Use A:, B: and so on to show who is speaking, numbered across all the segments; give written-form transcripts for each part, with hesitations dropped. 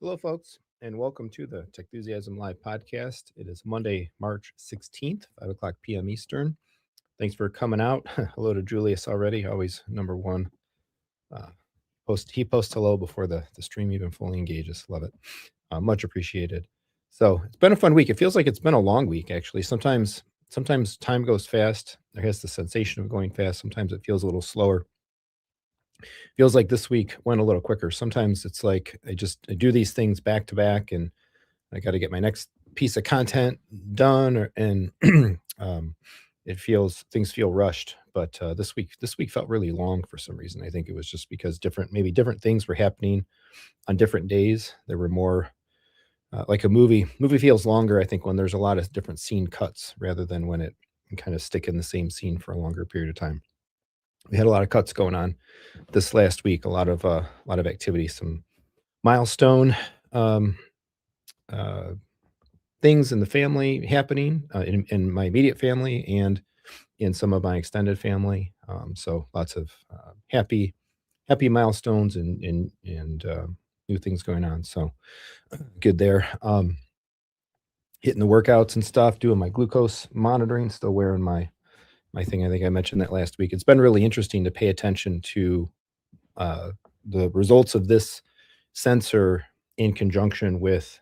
A: Hello, folks, and welcome to the Techthusiasm Live podcast. It is Monday, March 16th, 5 o'clock p.m. Eastern. Thanks for coming out. Hello to Julius already, always number one. He posts hello before the stream even fully engages. Love it. Much appreciated. So it's been a fun week. It feels like it's been a long week, actually. Sometimes time goes fast. There has the sensation of going fast. Sometimes it feels a little slower. Feels like this week went a little quicker. Sometimes it's like I do these things back to back, and I got to get my next piece of content done, and things feel rushed. But this week felt really long for some reason. I think it was just because maybe different things were happening on different days. There were more like a movie. Movie feels longer, I think, when there's a lot of different scene cuts rather than when it can kind of stick in the same scene for a longer period of time. We had a lot of cuts going on this last week. A lot of activity, some milestone um, uh, things in the family happening in my immediate family and in some of my extended family. So lots of happy milestones and new things going on. So good there. Hitting the workouts and stuff, doing my glucose monitoring, still wearing my thing. I think I mentioned that last week. It's been really interesting to pay attention to uh, the results of this sensor in conjunction with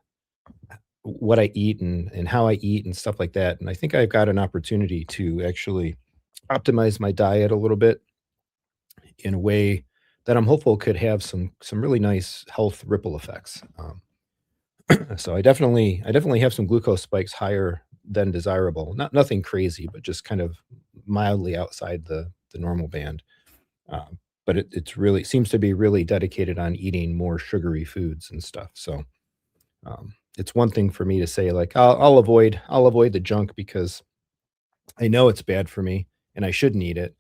A: what I eat and how I eat and stuff like that. And I think I've got an opportunity to actually optimize my diet a little bit in a way that I'm hopeful could have some really nice health ripple effects. So I definitely have some glucose spikes higher than desirable. Nothing crazy, but just kind of mildly outside the normal band. But it's really seems to be really dedicated on eating more sugary foods and stuff. So it's one thing for me to say like I'll avoid the junk because I know it's bad for me and I shouldn't eat it.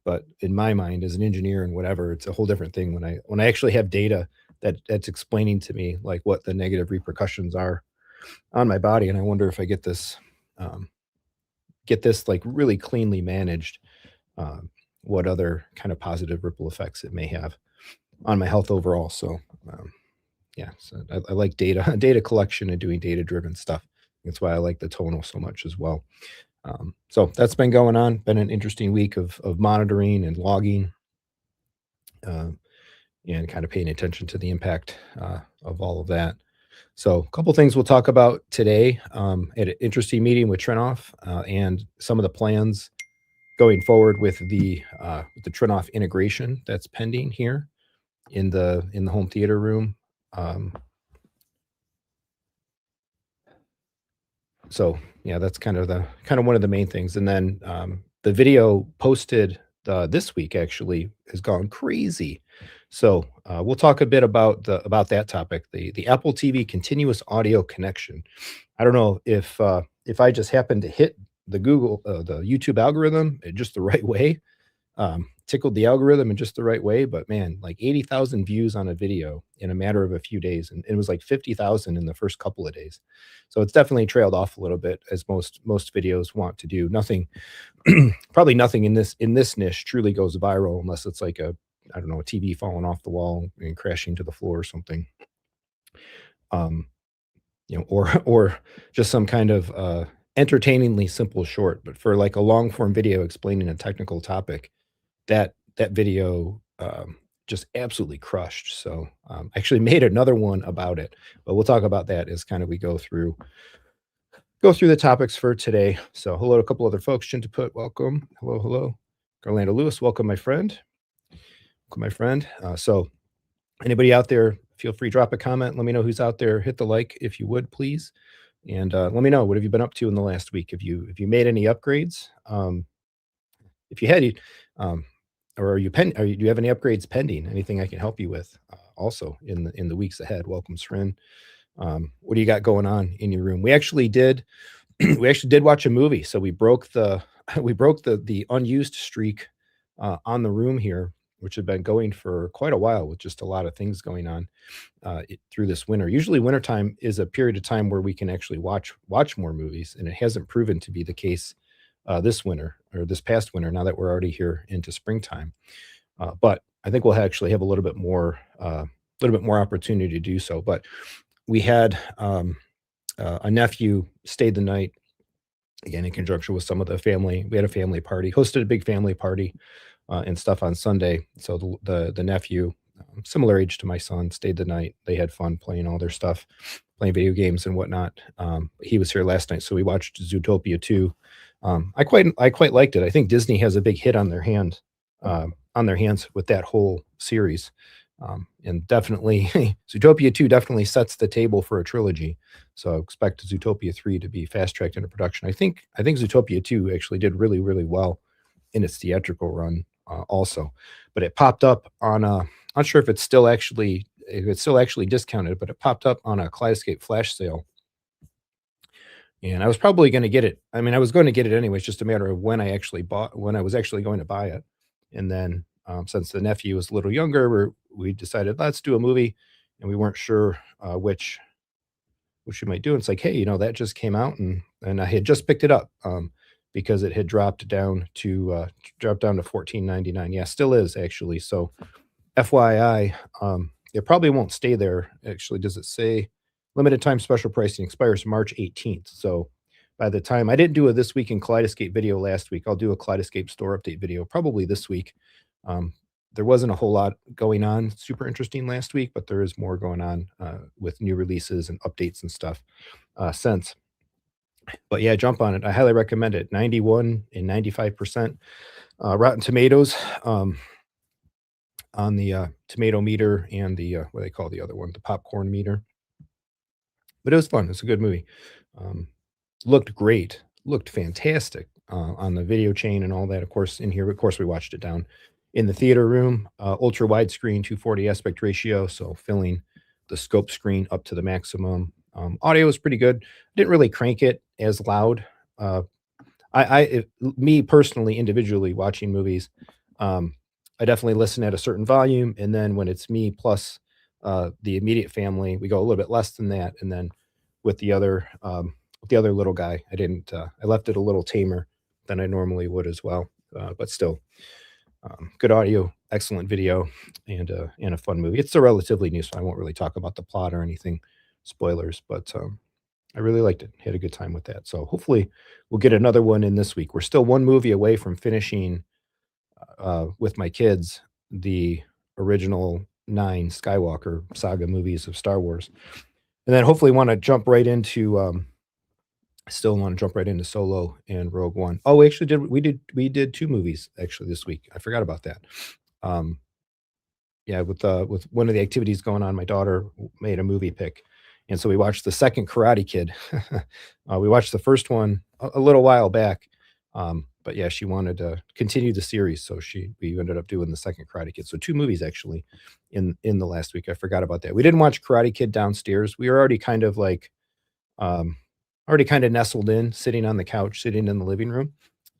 A: But in my mind, as an engineer and whatever, it's a whole different thing when I actually have data that's explaining to me like what the negative repercussions are on my body. And I wonder if I um, get this like really cleanly managed, um, what other kind of positive ripple effects it may have on my health overall. So um, yeah, so I like data data collection and doing data driven stuff. That's why I like the tonal so much as well. So that's been going on. Been an interesting week of monitoring and logging, uh, and kind of paying attention to the impact of all of that. So a couple things we'll talk about today. At an interesting meeting with Trinnov and some of the plans going forward with the Trinnov integration that's pending here in the home theater room. Um, so yeah, that's kind of one of the main things. And then the video posted this week actually has gone crazy. So we'll talk a bit about that topic, the Apple TV continuous audio connection. I don't know if I just happened to hit the YouTube algorithm in just the right way, tickled the algorithm in just the right way. But man, like 80,000 views on a video in a matter of a few days, and it was like 50,000 in the first couple of days. So it's definitely trailed off a little bit, as most videos want to do. Nothing, probably nothing in this niche truly goes viral unless it's like I don't know, a TV falling off the wall and crashing to the floor or something. Um, or just some kind of entertainingly simple short. But for like a long form video explaining a technical topic, that video just absolutely crushed. So I actually made another one about it, but we'll talk about that as kind of we go through the topics for today. So hello to a couple other folks. Chintaput, welcome. Hello. Garlando Lewis, welcome, my friend. Welcome, my friend. So anybody out there, feel free, drop a comment. Let me know who's out there. Hit the like if you would, please. And let me know, what have you been up to in the last week? If you made any upgrades? If you had, um, or do you have any upgrades pending? Anything I can help you with? Also in the weeks ahead. Welcome, Srin. What do you got going on in your room? We actually did we actually did watch a movie. So we broke the we broke the unused streak on the room here, which had been going for quite a while with just a lot of things going on through this winter. Usually wintertime is a period of time where we can actually watch more movies, and it hasn't proven to be the case this winter or this past winter, now that we're already here into springtime. But I think we'll actually have a little bit more opportunity to do so. But we had a nephew stayed the night again in conjunction with some of the family. We had a family party, hosted a big family party and stuff on Sunday. So the nephew, similar age to my son, stayed the night. They had fun playing all their stuff, playing video games and whatnot. He was here last night, so we watched Zootopia 2. I quite liked it. I think Disney has a big hit on their hands with that whole series. And definitely Zootopia 2 definitely sets the table for a trilogy. So I expect Zootopia 3 to be fast tracked into production. I think Zootopia 2 actually did really, really well in its theatrical run also. But it popped up on a, not sure if it's still actually discounted, but it popped up on a Kaleidoscape flash sale. And I was probably going to get it. I mean, I was going to get it anyways, just a matter of when I was actually going to buy it. And then since the nephew was a little younger, we decided let's do a movie, and we weren't sure which we might do. And it's like, hey, that just came out, and I had just picked it up because it had dropped down to 14.99. Yeah, still is actually. So FYI, it probably won't stay there. Actually, does it say limited time special pricing expires March 18th? So by the time I didn't do a This Week in Kaleidoscape video last week, I'll do a Kaleidoscape store update video probably this week. There wasn't a whole lot going on super interesting last week, but there is more going on with new releases and updates and stuff since. But yeah, jump on it. I highly recommend it. 91 and 95% Rotten Tomatoes on the tomato meter and the what do they call the other one, the popcorn meter. But it was fun. It's a good movie. Um, Looked great, looked fantastic on the video chain and all that. Of course, in here, of course, we watched it down in the theater room, ultra widescreen, 240 aspect ratio, so filling the scope screen up to the maximum. Audio was pretty good. Didn't really crank it as loud. Uh, me personally, individually watching movies, um, I definitely listen at a certain volume, and then when it's me plus the immediate family, we go a little bit less than that, and then with the other little guy, I left it a little tamer than I normally would as well, but still, good audio, excellent video, and a fun movie. It's still relatively new, so I won't really talk about the plot or anything, spoilers, but I really liked it. Had a good time with that. So hopefully we'll get another one in this week. We're still one movie away from finishing with my kids the original 9 Skywalker saga movies of Star Wars. And then hopefully want to jump right into still want to jump right into Solo and Rogue One. Oh, we did 2 movies actually this week. I forgot about that. Um, yeah, with one of the activities going on, my daughter made a movie pick, and so we watched the second Karate Kid. We watched the first one a little while back, but yeah, she wanted to continue the series, so we ended up doing the second Karate Kid. So 2 movies actually in the last week. I forgot about that. We didn't watch Karate Kid downstairs. We were already kind of like um, already kind of nestled in, sitting on the couch, sitting in the living room.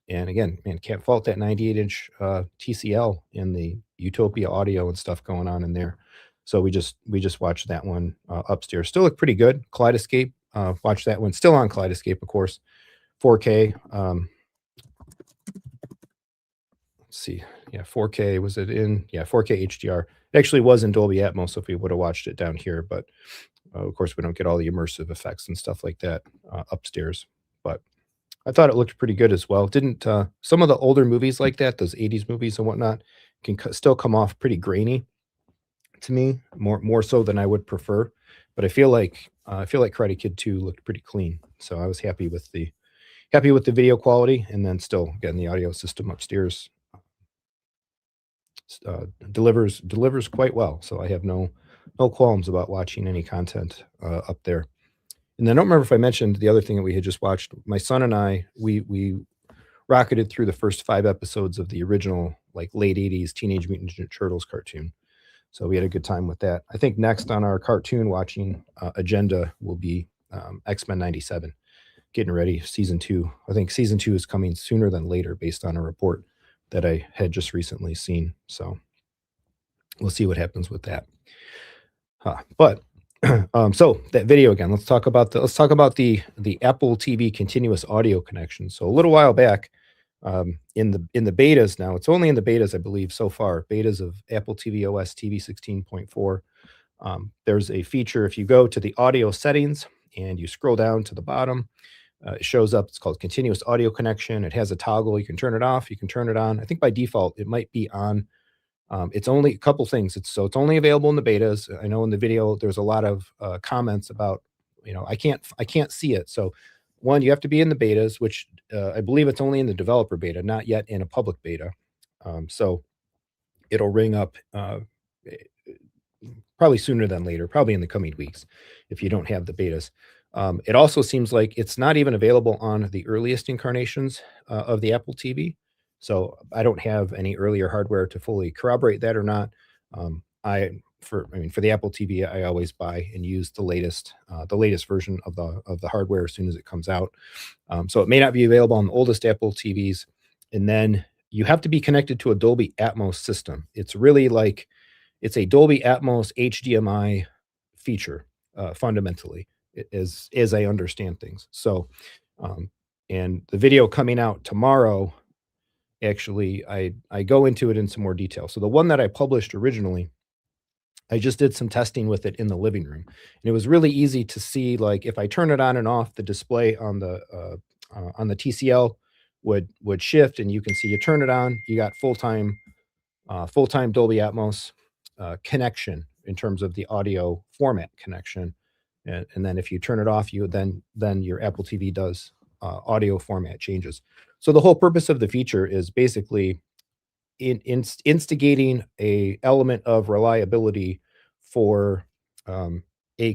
A: And again, man, can't fault that 98-inch TCL and the Utopia audio and stuff going on in there. So we just watched that one upstairs. Still looked pretty good. Kaleidoscape, watched that one. Still on Kaleidoscape, of course. 4K. Let's see. Yeah, 4K. Was it in? Yeah, 4K HDR. It actually was in Dolby Atmos if we would have watched it down here, but of course, we don't get all the immersive effects and stuff like that upstairs. But I thought it looked pretty good as well. Didn't some of the older movies like that, those 80s movies and whatnot, can still come off pretty grainy to me, more so than I would prefer. But I feel like Karate Kid 2 looked pretty clean, so I was happy with the video quality, and then still getting the audio system upstairs delivers quite well. So I have no qualms about watching any content up there. And I don't remember if I mentioned the other thing that we had just watched. My son and I, we rocketed through the first 5 episodes of the original, like late 80s Teenage Mutant Ninja Turtles cartoon. So we had a good time with that. I think next on our cartoon watching agenda will be X-Men 97. Getting ready, season 2. I think season 2 is coming sooner than later based on a report that I had just recently seen. So we'll see what happens with that. But so that video again. Let's talk about the Apple TV continuous audio connection. So a little while back, in the betas now, it's only in the betas, I believe, so far. Betas of Apple TV OS TV 16.4. There's a feature if you go to the audio settings and you scroll down to the bottom, it shows up. It's called continuous audio connection. It has a toggle. You can turn it off. You can turn it on. I think by default it might be on. It's only a couple things. It's only available in the betas. I know in the video there's a lot of comments about, I can't see it. So one, you have to be in the betas, which I believe it's only in the developer beta, not yet in a public beta. So it'll ring up eh, probably sooner than later, probably in the coming weeks, if you don't have the betas. It also seems like it's not even available on the earliest incarnations of the Apple TV. So I don't have any earlier hardware to fully corroborate that or not. For the Apple TV, I always buy and use the latest version of the hardware as soon as it comes out. So it may not be available on the oldest Apple TVs, and then you have to be connected to a Dolby Atmos system. It's really like it's a Dolby Atmos HDMI feature, fundamentally, as I understand things. So, um, and the video coming out tomorrow, actually, I go into it in some more detail. So the one that I published originally, I just did some testing with it in the living room, and it was really easy to see, like, if I turn it on and off, the display on the TCL would shift, and you can see you turn it on, you got full-time Dolby Atmos connection in terms of the audio format connection, and then if you turn it off, you then your Apple TV does audio format changes. So the whole purpose of the feature is basically instigating a element of reliability for a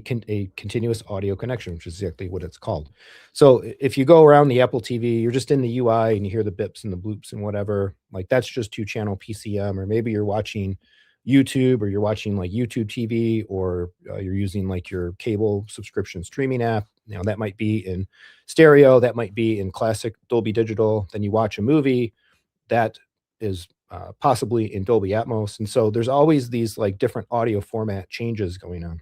A: continuous audio connection, which is exactly what it's called. So if you go around the Apple TV, you're just in the UI and you hear the bips and the bloops and whatever, like that's just two channel PCM, or maybe you're watching YouTube, or you're watching like YouTube TV, or you're using like your cable subscription streaming app. That might be in stereo, that might be in classic Dolby Digital. Then you watch a movie that is possibly in Dolby Atmos. And so there's always these like different audio format changes going on.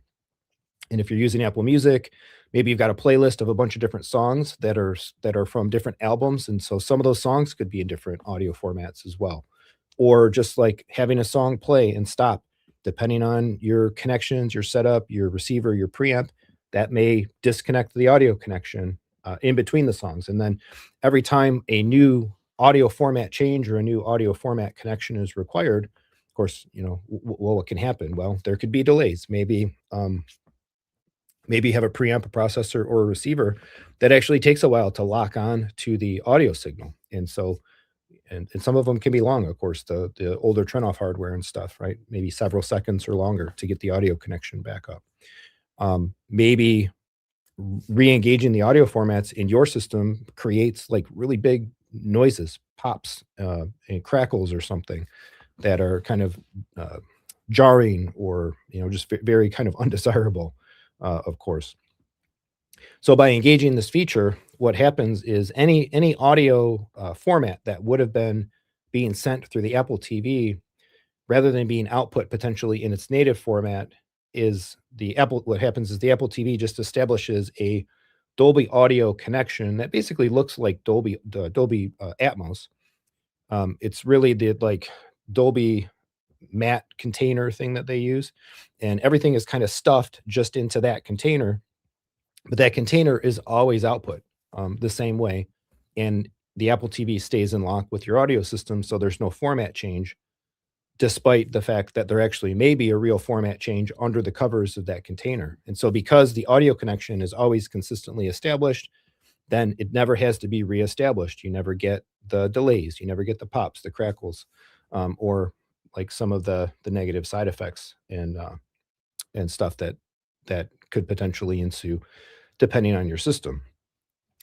A: And if you're using Apple Music, maybe you've got a playlist of a bunch of different songs that are from different albums, and so some of those songs could be in different audio formats as well. Or just like having a song play and stop, depending on your connections, your setup, your receiver, your preamp, that may disconnect the audio connection in between the songs. And then every time a new audio format change or a new audio format connection is required, of course, what can happen? Well, there could be delays. Maybe you have a preamp, a processor, or a receiver that actually takes a while to lock on to the audio signal. And so, and some of them can be long, of course, the older Trinnov hardware and stuff, right? Maybe several seconds or longer to get the audio connection back up. Maybe re-engaging the audio formats in your system creates like really big noises, pops, and crackles or something that are kind of jarring, or just very kind of undesirable, of course. So by engaging this feature, what happens is any audio format that would have been being sent through the Apple TV, rather than being output potentially in its native format, is the Apple. What happens is the Apple TV just establishes a Dolby audio connection that basically looks like Dolby Atmos. It's really the like Dolby mat container thing that they use, and everything is kind of stuffed just into that container, but that container is always output the same way, and the Apple TV stays in lock with your audio system, so there's no format change, despite the fact that there actually may be a real format change under the covers of that container. And so because the audio connection is always consistently established, then it never has to be reestablished. You never get the delays, you never get the pops, the crackles, or like some of the negative side effects and stuff that could potentially ensue depending on your system.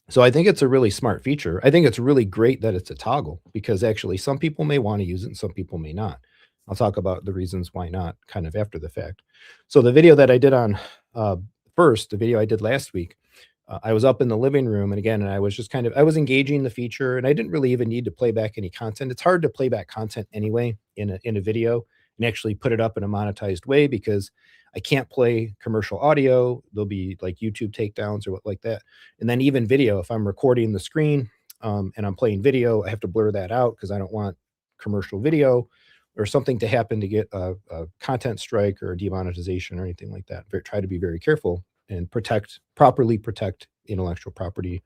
A: So I think it's a really smart feature. I think it's really great that it's a toggle, because actually some people may want to use it and some people may not. I'll talk about the reasons why not kind of after the fact. So the video that I did on the video I did last week, I was up in the living room, and again, and I was just I was engaging the feature, and I didn't really even need to play back any content. It's hard to play back content anyway in a video and actually put it up in a monetized way, because I can't play commercial audio. There'll be like YouTube takedowns or what like that. And then even video, if I'm recording the screen and I'm playing video, I have to blur that out because I don't want commercial video. or something to happen to get a content strike or demonetization or anything like that. Try to be very careful and properly protect intellectual property,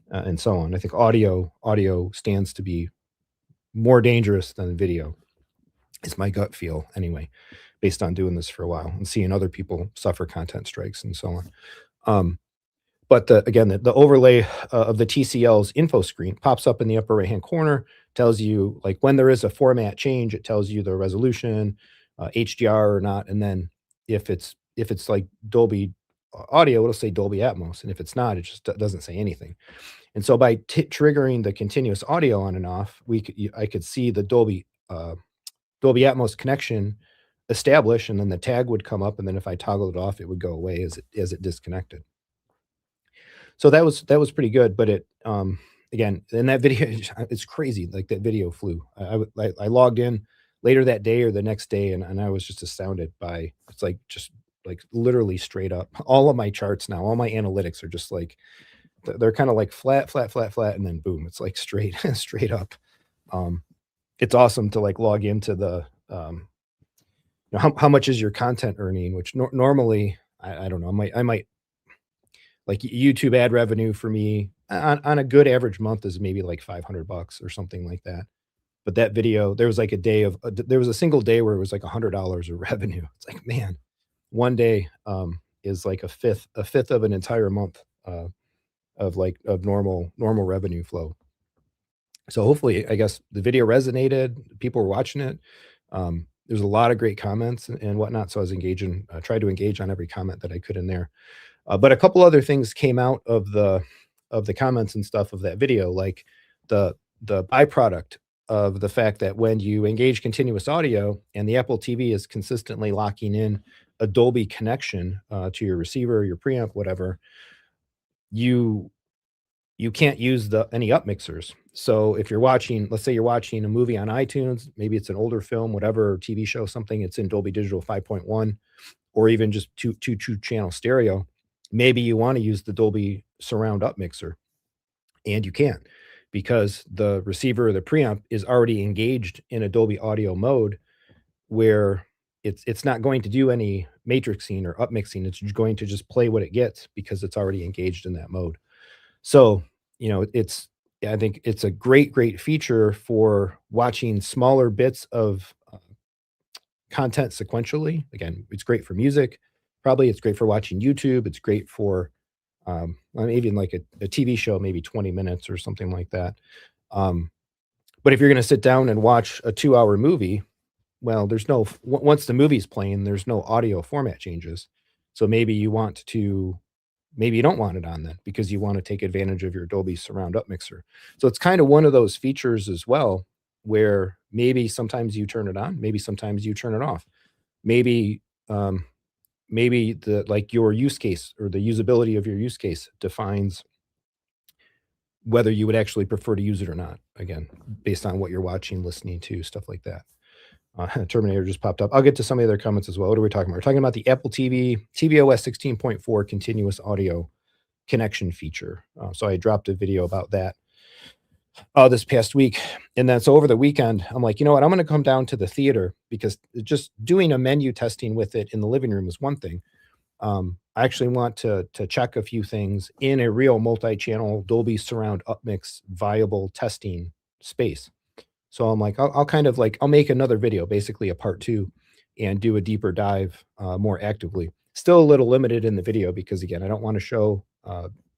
A: and so on. I think audio stands to be more dangerous than video. Is my gut feel anyway, based on doing this for a while and seeing other people suffer content strikes and so on. Um, but again, the overlay of the TCL's info screen pops up in the upper right hand corner, tells you like when there is a format change, it tells you the resolution, HDR or not, and then if it's like Dolby audio, it'll say Dolby Atmos, and if it's not, it just doesn't say anything. And so by triggering the continuous audio on and off, I could see the Dolby Atmos connection establish, and then the tag would come up, and then if I toggled it off, it would go away as it disconnected. So that was pretty good, but again, in that video, it's crazy, like, that video flew. I logged in later that day or the next day, and I was just astounded by it's, like, just, like, literally straight up. All of my charts now, all my analytics are just, like they're kinda, like, flat, flat, flat, flat, and then boom, it's, like, straight straight up. Um, it's awesome to, like, log into how much is your content earning, which normally, I don't know, I might like YouTube ad revenue for me on a good average month is maybe like $500 or something like that. But that video, there was like there was a single day where it was like $100 of revenue. It's like, man, one day is like a fifth of an entire month of normal revenue flow. So hopefully, I guess the video resonated. People were watching it. There's a lot of great comments and whatnot. So I was engaging, tried to engage on every comment that I could in there. But a couple other things came out of the comments and stuff of that video, like the byproduct of the fact that when you engage continuous audio and the Apple TV is consistently locking in a Dolby connection to your receiver, your preamp, whatever, you you can't use any up mixers. So if you're watching, let's say you're watching a movie on iTunes, maybe it's an older film, whatever, TV show, something, it's in Dolby Digital 5.1, or even just two channel stereo. Maybe you want to use the Dolby surround up mixer, and you can't because the receiver or the preamp is already engaged in a Dolby audio mode where it's not going to do any matrixing or upmixing. It's going to just play what it gets because it's already engaged in that mode. So, I think it's a great feature for watching smaller bits of content sequentially. Again, it's great for music. Probably it's great for watching YouTube. It's great for even like a TV show, maybe 20 minutes or something like that. Um, but if you're going to sit down and watch a 2-hour movie, well, once the movie's playing, there's no audio format changes. So maybe you don't want it on then because you want to take advantage of your Dolby surround up mixer. So it's kind of one of those features as well where maybe sometimes you turn it on, maybe sometimes you turn it off. Maybe um, maybe your use case or the usability of your use case defines whether you would actually prefer to use it or not. Again, based on what you're watching, listening to, stuff like that. Terminator just popped up. I'll get to some of the other comments as well. What are we talking about? We're talking about the Apple TV, tvOS 16.4 continuous audio connection feature. So I dropped a video about that this past week. And then so over the weekend, I'm like, you know what? I'm going to come down to the theater because just doing a menu testing with it in the living room is one thing. I actually want to check a few things in a real multi-channel Dolby surround upmix viable testing space. So I'm like, I'll kind of like I'll make another video, basically a part two, and do a deeper dive more actively. Still a little limited in the video because again, I don't want to show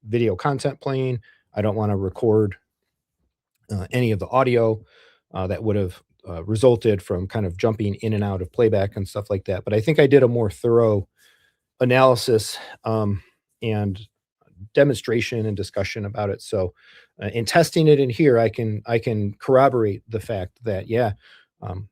A: video content playing. I don't want to record any of the audio that would have resulted from kind of jumping in and out of playback and stuff like that. But I think I did a more thorough analysis and demonstration and discussion about it. So, in testing it in here, I can corroborate the fact that yeah, um,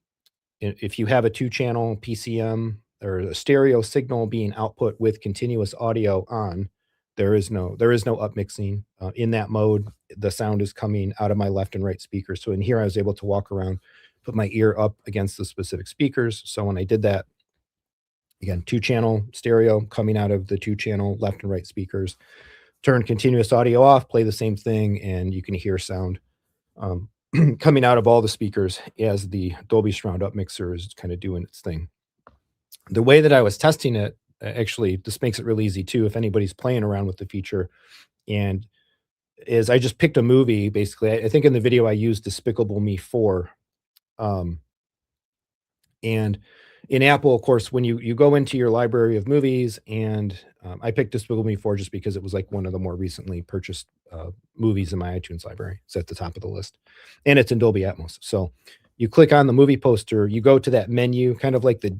A: if you have a two-channel PCM or a stereo signal being output with continuous audio on, there is no upmixing in that mode. The sound is coming out of my left and right speakers. So in here, I was able to walk around, put my ear up against the specific speakers. So when I did that, again, two-channel stereo coming out of the two-channel left and right speakers. Turn continuous audio off, play the same thing, and you can hear sound. coming out of all the speakers as the Dolby Surround Up mixer is kind of doing its thing. The way that I was testing it, actually, this makes it really easy too if anybody's playing around with the feature, and is I just picked a movie, basically. I think in the video I used Despicable Me 4, um, and in Apple, of course, when you go into your library of movies, and I picked Despicable Me 4 just because it was like one of the more recently purchased movies in my iTunes library. It's at the top of the list, and it's in Dolby Atmos. So you click on the movie poster, you go to that menu, kind of like the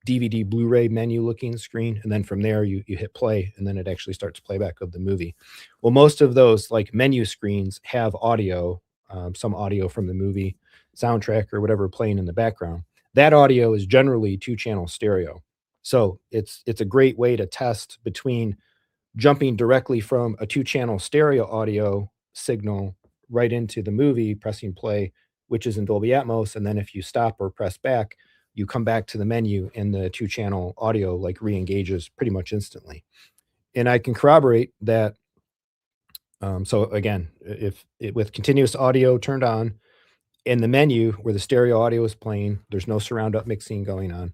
A: DVD Blu-ray menu looking screen, and then from there you hit play, and then it actually starts playback of the movie. Well, most of those like menu screens have audio, some audio from the movie soundtrack or whatever playing in the background. That audio is generally two-channel stereo. So it's a great way to test between jumping directly from a two-channel stereo audio signal right into the movie, pressing play, which is in Dolby Atmos, and then if you stop or press back, you come back to the menu and the two-channel audio like re-engages pretty much instantly. And I can corroborate that. So again, if it, with continuous audio turned on, in the menu where the stereo audio is playing, there's no surround up mixing going on.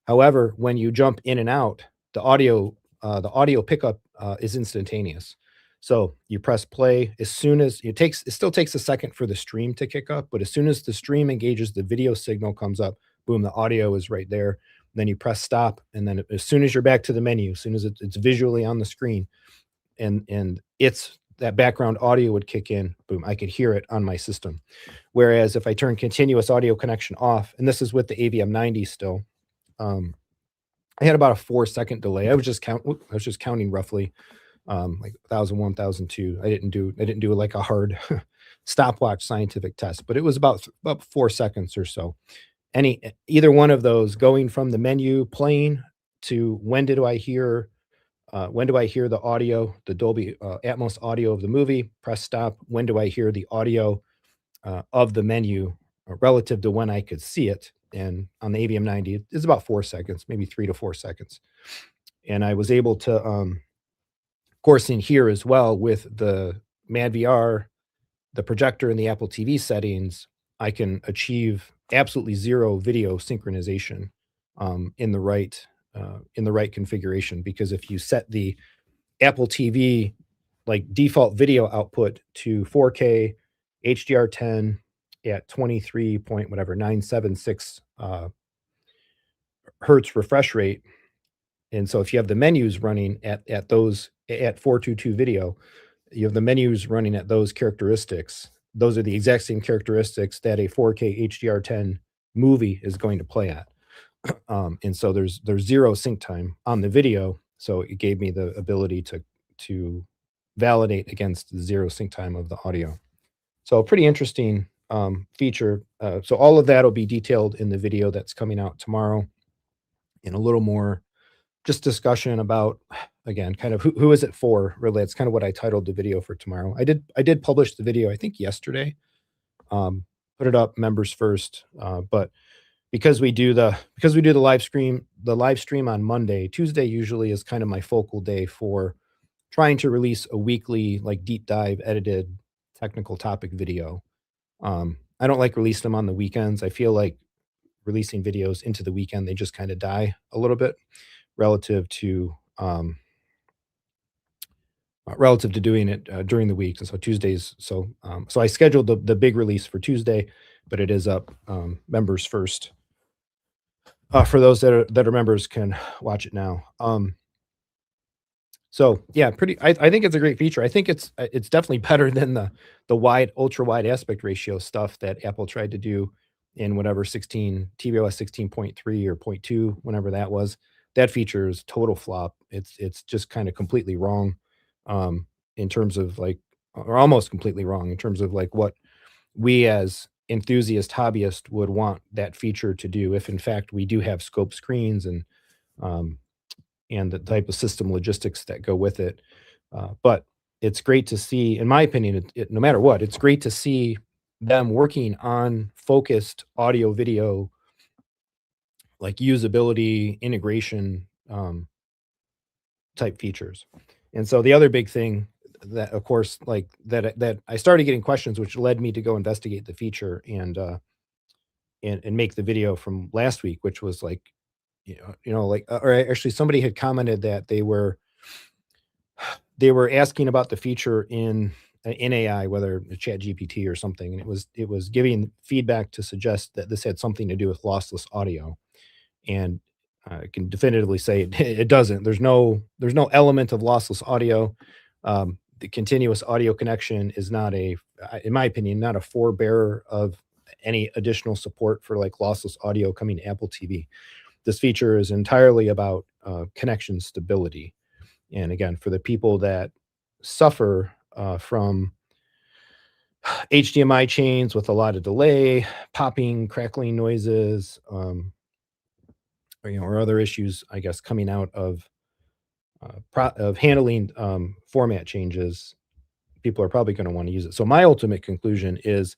A: However, when you jump in and out, the audio pickup is instantaneous. So you press play as soon as it still takes a second for the stream to kick up, but as soon as the stream engages, the video signal comes up, boom, the audio is right there. Then you press stop, and then as soon as you're back to the menu, as soon as it's visually on the screen, and it's that background audio would kick in, boom, I could hear it on my system. Whereas if I turn continuous audio connection off, and this is with the AVM90 still, um, I had about a 4-second delay. I was just counting roughly, like 1001, 1002. I didn't do like a hard stopwatch scientific test, but it was about 4 seconds or so. Either one of those going from the menu playing to when do I hear the audio, the Dolby Atmos audio of the movie, press stop, when do I hear the audio of the menu relative to when I could see it. And on the AVM90, it's about 4 seconds, maybe 3 to 4 seconds. And I was able to, of course, in here as well with the MadVR, the projector, and the Apple TV settings, I can achieve absolutely zero video synchronization in the right configuration. Because if you set the Apple TV like default video output to 4K HDR10 at 23 point whatever 976 hertz refresh rate, and so if you have the menus running at those at 422 video, you have the menus running at those characteristics. Those are the exact same characteristics that a 4K HDR10 movie is going to play at. And so there's zero sync time on the video, so it gave me the ability to validate against the zero sync time of the audio. So a pretty interesting feature. So all of that will be detailed in the video that's coming out tomorrow, in a little more just discussion about, again, kind of who is it for, really. It's kind of what I titled the video for tomorrow. I did publish the video, I think yesterday, put it up members first, but because we do the live stream on Monday, Tuesday usually is kind of my focal day for trying to release a weekly, like, deep dive edited technical topic video. I don't like releasing them on the weekends. I feel like releasing videos into the weekend, they just kinda die a little bit relative to, doing it, during the week. And so Tuesdays, so I scheduled the big release for Tuesday, but it is up, members first. For those that are members can watch it now. So yeah, I think it's a great feature. I think it's definitely better than the wide, ultra wide aspect ratio stuff that Apple tried to do in whatever 16 tvOS 16.3 or point 2, whenever that was. That feature is total flop. It's just kind of completely wrong, in terms of like, or almost completely wrong in terms of like what we as enthusiast hobbyists would want that feature to do, if in fact we do have scope screens um, and the type of system logistics that go with it. But it's great to see, in my opinion, no matter what, it's great to see them working on focused audio video, like usability, integration type features. And so the other big thing that of course, like that I started getting questions, which led me to go investigate the feature and make the video from last week, which was like, like, or actually somebody had commented that they were asking about the feature in AI, whether a chat GPT or something, and it was giving feedback to suggest that this had something to do with lossless audio. And I can definitively say it doesn't. There's no element of lossless audio. The continuous audio connection is not in my opinion, not a forebearer of any additional support for like lossless audio coming to Apple TV. This feature is entirely about connection stability. And again, for the people that suffer from HDMI chains with a lot of delay, popping, crackling noises, or other issues, I guess, coming out of handling format changes, people are probably going to want to use it. So my ultimate conclusion is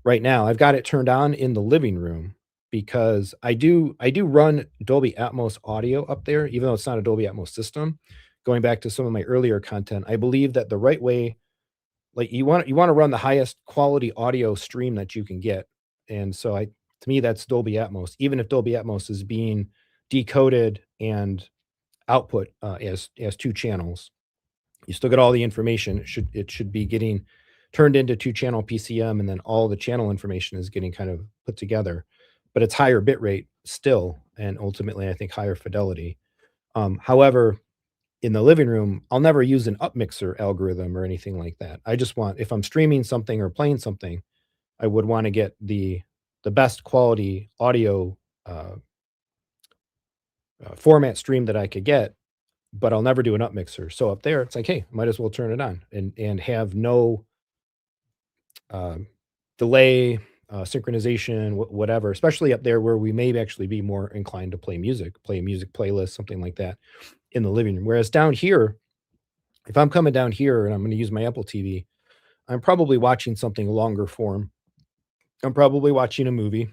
A: right now I've got it turned on in the living room because I do run Dolby Atmos audio up there, even though it's not a Dolby Atmos system. Going back to some of my earlier content, I believe that the right way, like you want to run the highest quality audio stream that you can get. And so to me that's Dolby Atmos, even if Dolby Atmos is being decoded and output as two channels. You still get all the information. It should be getting turned into two channel PCM, and then all the channel information is getting kind of put together. But it's higher bit rate still, and ultimately I think higher fidelity. However, in the living room, I'll never use an upmixer algorithm or anything like that. I just want, if I'm streaming something or playing something, I would want to get the best quality audio format stream that I could get, but I'll never do an up mixer. So up there, it's like, hey, might as well turn it on and have no um, delay, synchronization, whatever. Especially up there where we may actually be more inclined to play a music playlist, something like that in the living room. Whereas down here, if I'm coming down here and I'm going to use my Apple TV, I'm probably watching something longer form. I'm probably watching a movie.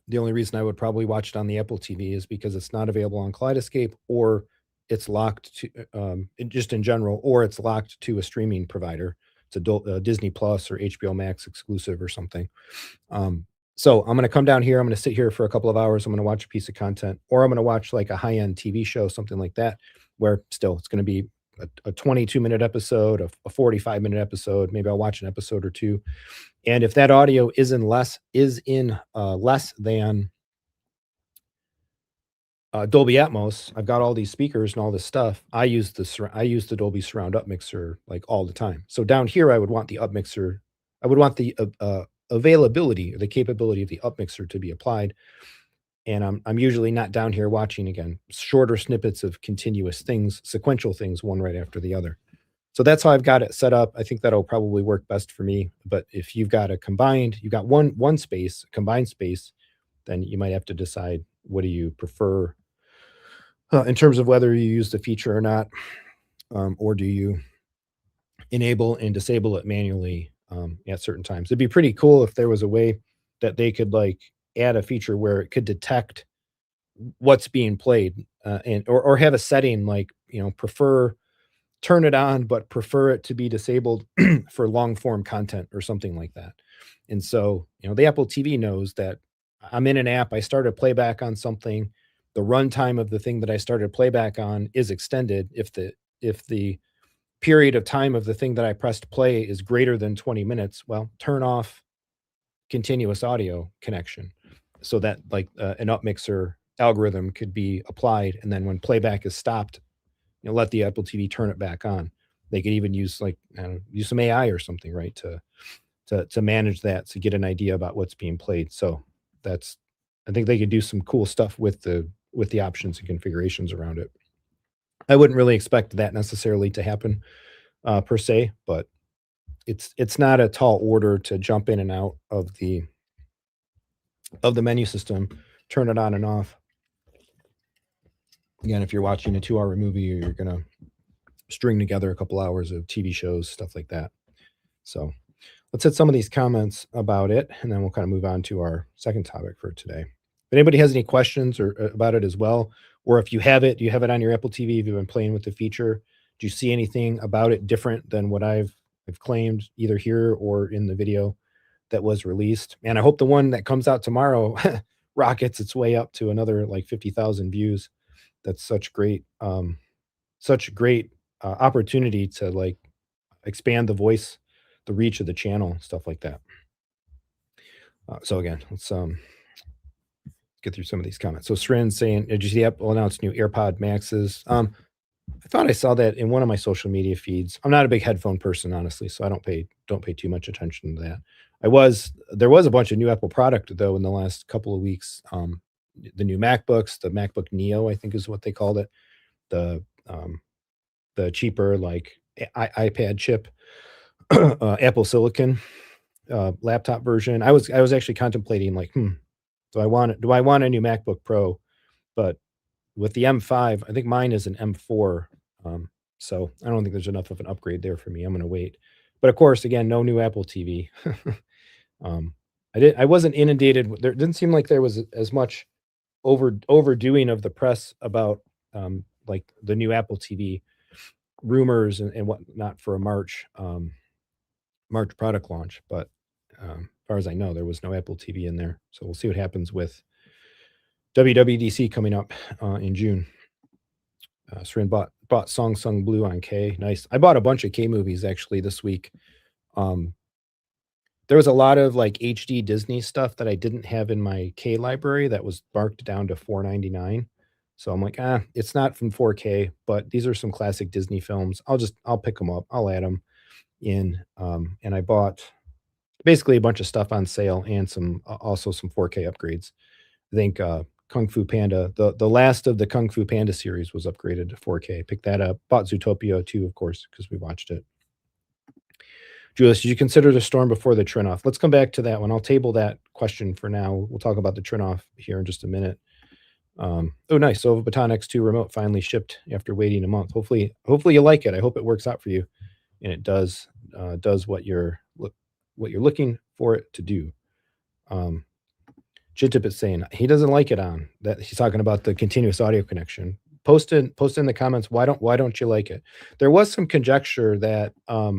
A: The only reason I would probably watch it on the Apple TV is because it's not available on Kaleidoscape, or it's locked to, just in general, or it's locked to a streaming provider. It's a Disney Plus or HBO Max exclusive or something. Um, so I'm gonna come down here. I'm gonna sit here for a couple of hours. I'm gonna watch a piece of content, or I'm gonna watch like a high end TV show, something like that, where still it's gonna be a 22-minute episode, a 45-minute episode. Maybe I'll watch an episode or two, and if that audio is in less than Dolby Atmos, I've got all these speakers and all this stuff. I use the Dolby Surround up mixer like all the time. So down here, I would want the up mixer. I would want the availability or the capability of the up mixer to be applied. And I'm usually not down here watching again shorter snippets of continuous things, sequential things, one right after the other. So that's how I've got it set up. I think that'll probably work best for me. But if you've got one space, combined space, then you might have to decide what do you prefer in terms of whether you use the feature or not, or do you enable and disable it manually at certain times. It'd be pretty cool if there was a way that they could like add a feature where it could detect what's being played, or have a setting like, prefer turn it on, but prefer it to be disabled for long form content or something like that. And so, the Apple TV knows that I'm in an app, I started playback on something. The runtime of the thing that I started playback on is extended if the period of time of the thing that I pressed play is greater than 20 minutes. Well, turn off continuous audio connection so that like an upmixer algorithm could be applied, and then when playback is stopped, let the Apple TV turn it back on. They could even use like, I don't know, use some AI or something, right, to manage that, to get an idea about what's being played. So that's I think they could do some cool stuff with the options and configurations around it. I wouldn't really expect that necessarily to happen per se, but it's not a tall order to jump in and out of the menu system, turn it on and off. Again, if you're watching a 2-hour movie, or you're gonna string together a couple hours of TV shows, stuff like that. So let's hit some of these comments about it, and then we'll kind of move on to our second topic for today. If anybody has any questions or about it as well, or if you have it on your Apple TV, if you've been playing with the feature, Do you see anything about it different than what I've claimed either here or in the video that was released? And I hope the one that comes out tomorrow rockets its way up to another like 50,000 views. That's such great opportunity to like expand the voice, the reach of the channel, stuff like that. So again, let's get through some of these comments. So Srin saying, "Did you see Apple announced new AirPod Maxes?" I thought I saw that in one of my social media feeds. I'm not a big headphone person, honestly, so I don't pay too much attention to that. There was a bunch of new Apple product though in the last couple of weeks. The new MacBooks, the MacBook Neo, I think is what they called it. The the cheaper like iPad chip, Apple Silicon laptop version. I was actually contemplating like, do I want a new MacBook Pro? But with the M5, I think mine is an M4, so I don't think there's enough of an upgrade there for me. I'm gonna wait. But of course, again, no new Apple TV. Um, I wasn't inundated with there didn't seem like there was as much overdoing of the press about, like, the new Apple TV rumors and whatnot for a March product launch, but, as far as I know, there was no Apple TV in there, so we'll see what happens with WWDC coming up, in June. Srin bought Song Sung Blue on K. Nice. I bought a bunch of K movies actually this week. Um, there was a lot of like HD Disney stuff that I didn't have in my K library that was marked down to 4.99. So I'm like, it's not from 4K, but these are some classic Disney films. I'll pick them up. I'll add them in. And I bought basically a bunch of stuff on sale and also some 4K upgrades. I think Kung Fu Panda, the last of the Kung Fu Panda series was upgraded to 4K. Picked that up. Bought Zootopia too, of course, because we watched it. Julius, did you consider the storm before the Trinnov? Let's come back to that one. I'll table that question for now. We'll talk about the Trinnov here in just a minute. Oh, nice. So Baton X2 remote finally shipped after waiting a month. Hopefully you like it. I hope it works out for you, and it does what you're looking for it to do. Jitip is saying he doesn't like it on that. He's talking about the continuous audio connection. Post in the comments why don't you like it? There was some conjecture that a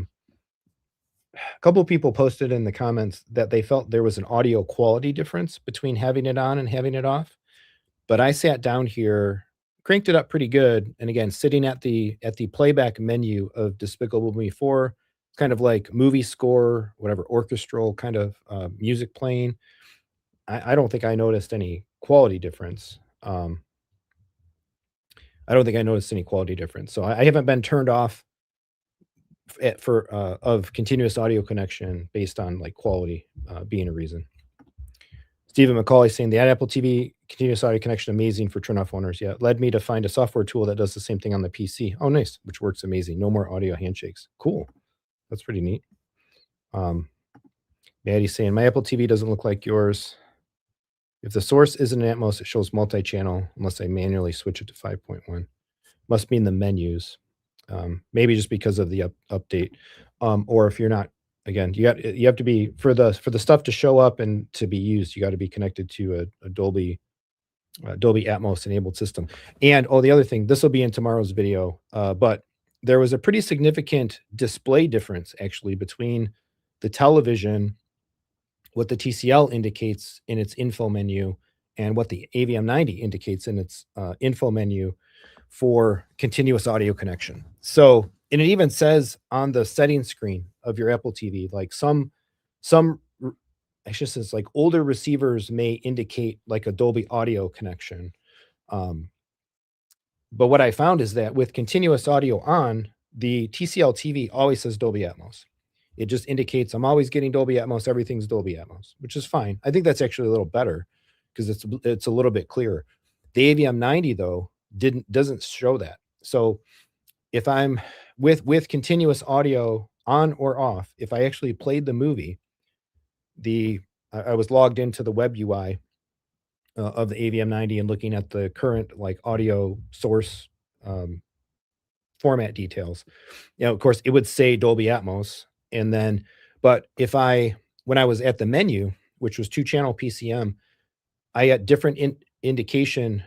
A: couple of people posted in the comments that they felt there was an audio quality difference between having it on and having it off. But I sat down here, cranked it up pretty good, and again, sitting at the playback menu of Despicable Me 4, kind of like movie score, whatever orchestral kind of music playing. I don't think I noticed any quality difference. I don't think I noticed any quality difference. So I haven't been turned off of continuous audio connection based on like quality being a reason. Stephen McCauley saying the Apple TV continuous audio connection amazing for turn-off owners. Yeah, it led me to find a software tool that does the same thing on the PC. Oh, nice, which works amazing. No more audio handshakes. Cool. That's pretty neat. Maddie's saying my Apple TV doesn't look like yours. If the source isn't Atmos, it shows multi-channel unless I manually switch it to 5.1. Must be in the menus. Maybe just because of the update. Or if you're not, again, you have to be for the stuff to show up and to be used, you got to be connected to a Dolby Atmos enabled system. And the other thing, this will be in tomorrow's video, but there was a pretty significant display difference actually between the television, what the TCL indicates in its info menu, and what the AVM90 indicates in its info menu for continuous audio connection. So, and it even says on the settings screen of your Apple TV, like some actually says like older receivers may indicate like a Dolby audio connection. But what I found is that with continuous audio on, the TCL TV always says Dolby Atmos. It just indicates I'm always getting Dolby Atmos, everything's Dolby Atmos, which is fine. I think that's actually a little better because it's a little bit clearer. The AVM90 though doesn't show that. So if I'm with continuous audio on or off, if I actually played the movie, I was logged into the web UI of the AVM90 and looking at the current like audio source format details. Of course, it would say Dolby Atmos, and then, but when I was at the menu, which was 2-channel PCM, I got different indication,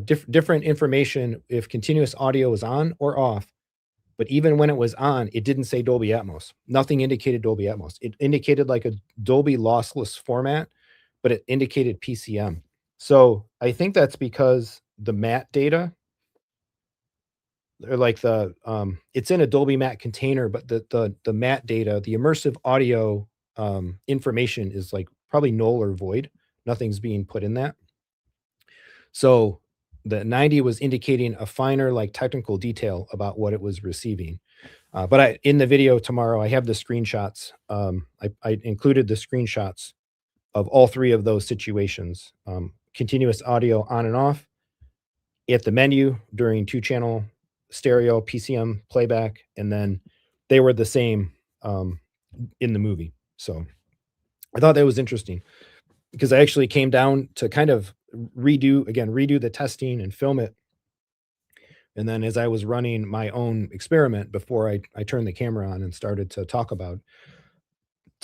A: different information if continuous audio is on or off, but even when it was on, it didn't say Dolby Atmos. Nothing indicated Dolby Atmos. It indicated like a Dolby lossless format, but it indicated PCM. So I think that's because the MAT data, or like it's in a Dolby MAT container, but the MAT data, the immersive audio information is like probably null or void. Nothing's being put in that. So the 90 was indicating a finer, like technical detail about what it was receiving. But in the video tomorrow, I have the screenshots. I included the screenshots of all three of those situations. Continuous audio on and off at the menu during 2-channel stereo PCM playback, and then they were the same in the movie. So I thought that was interesting because I actually came down to kind of redo the testing and film it. And then as I was running my own experiment before I turned the camera on and started to talk about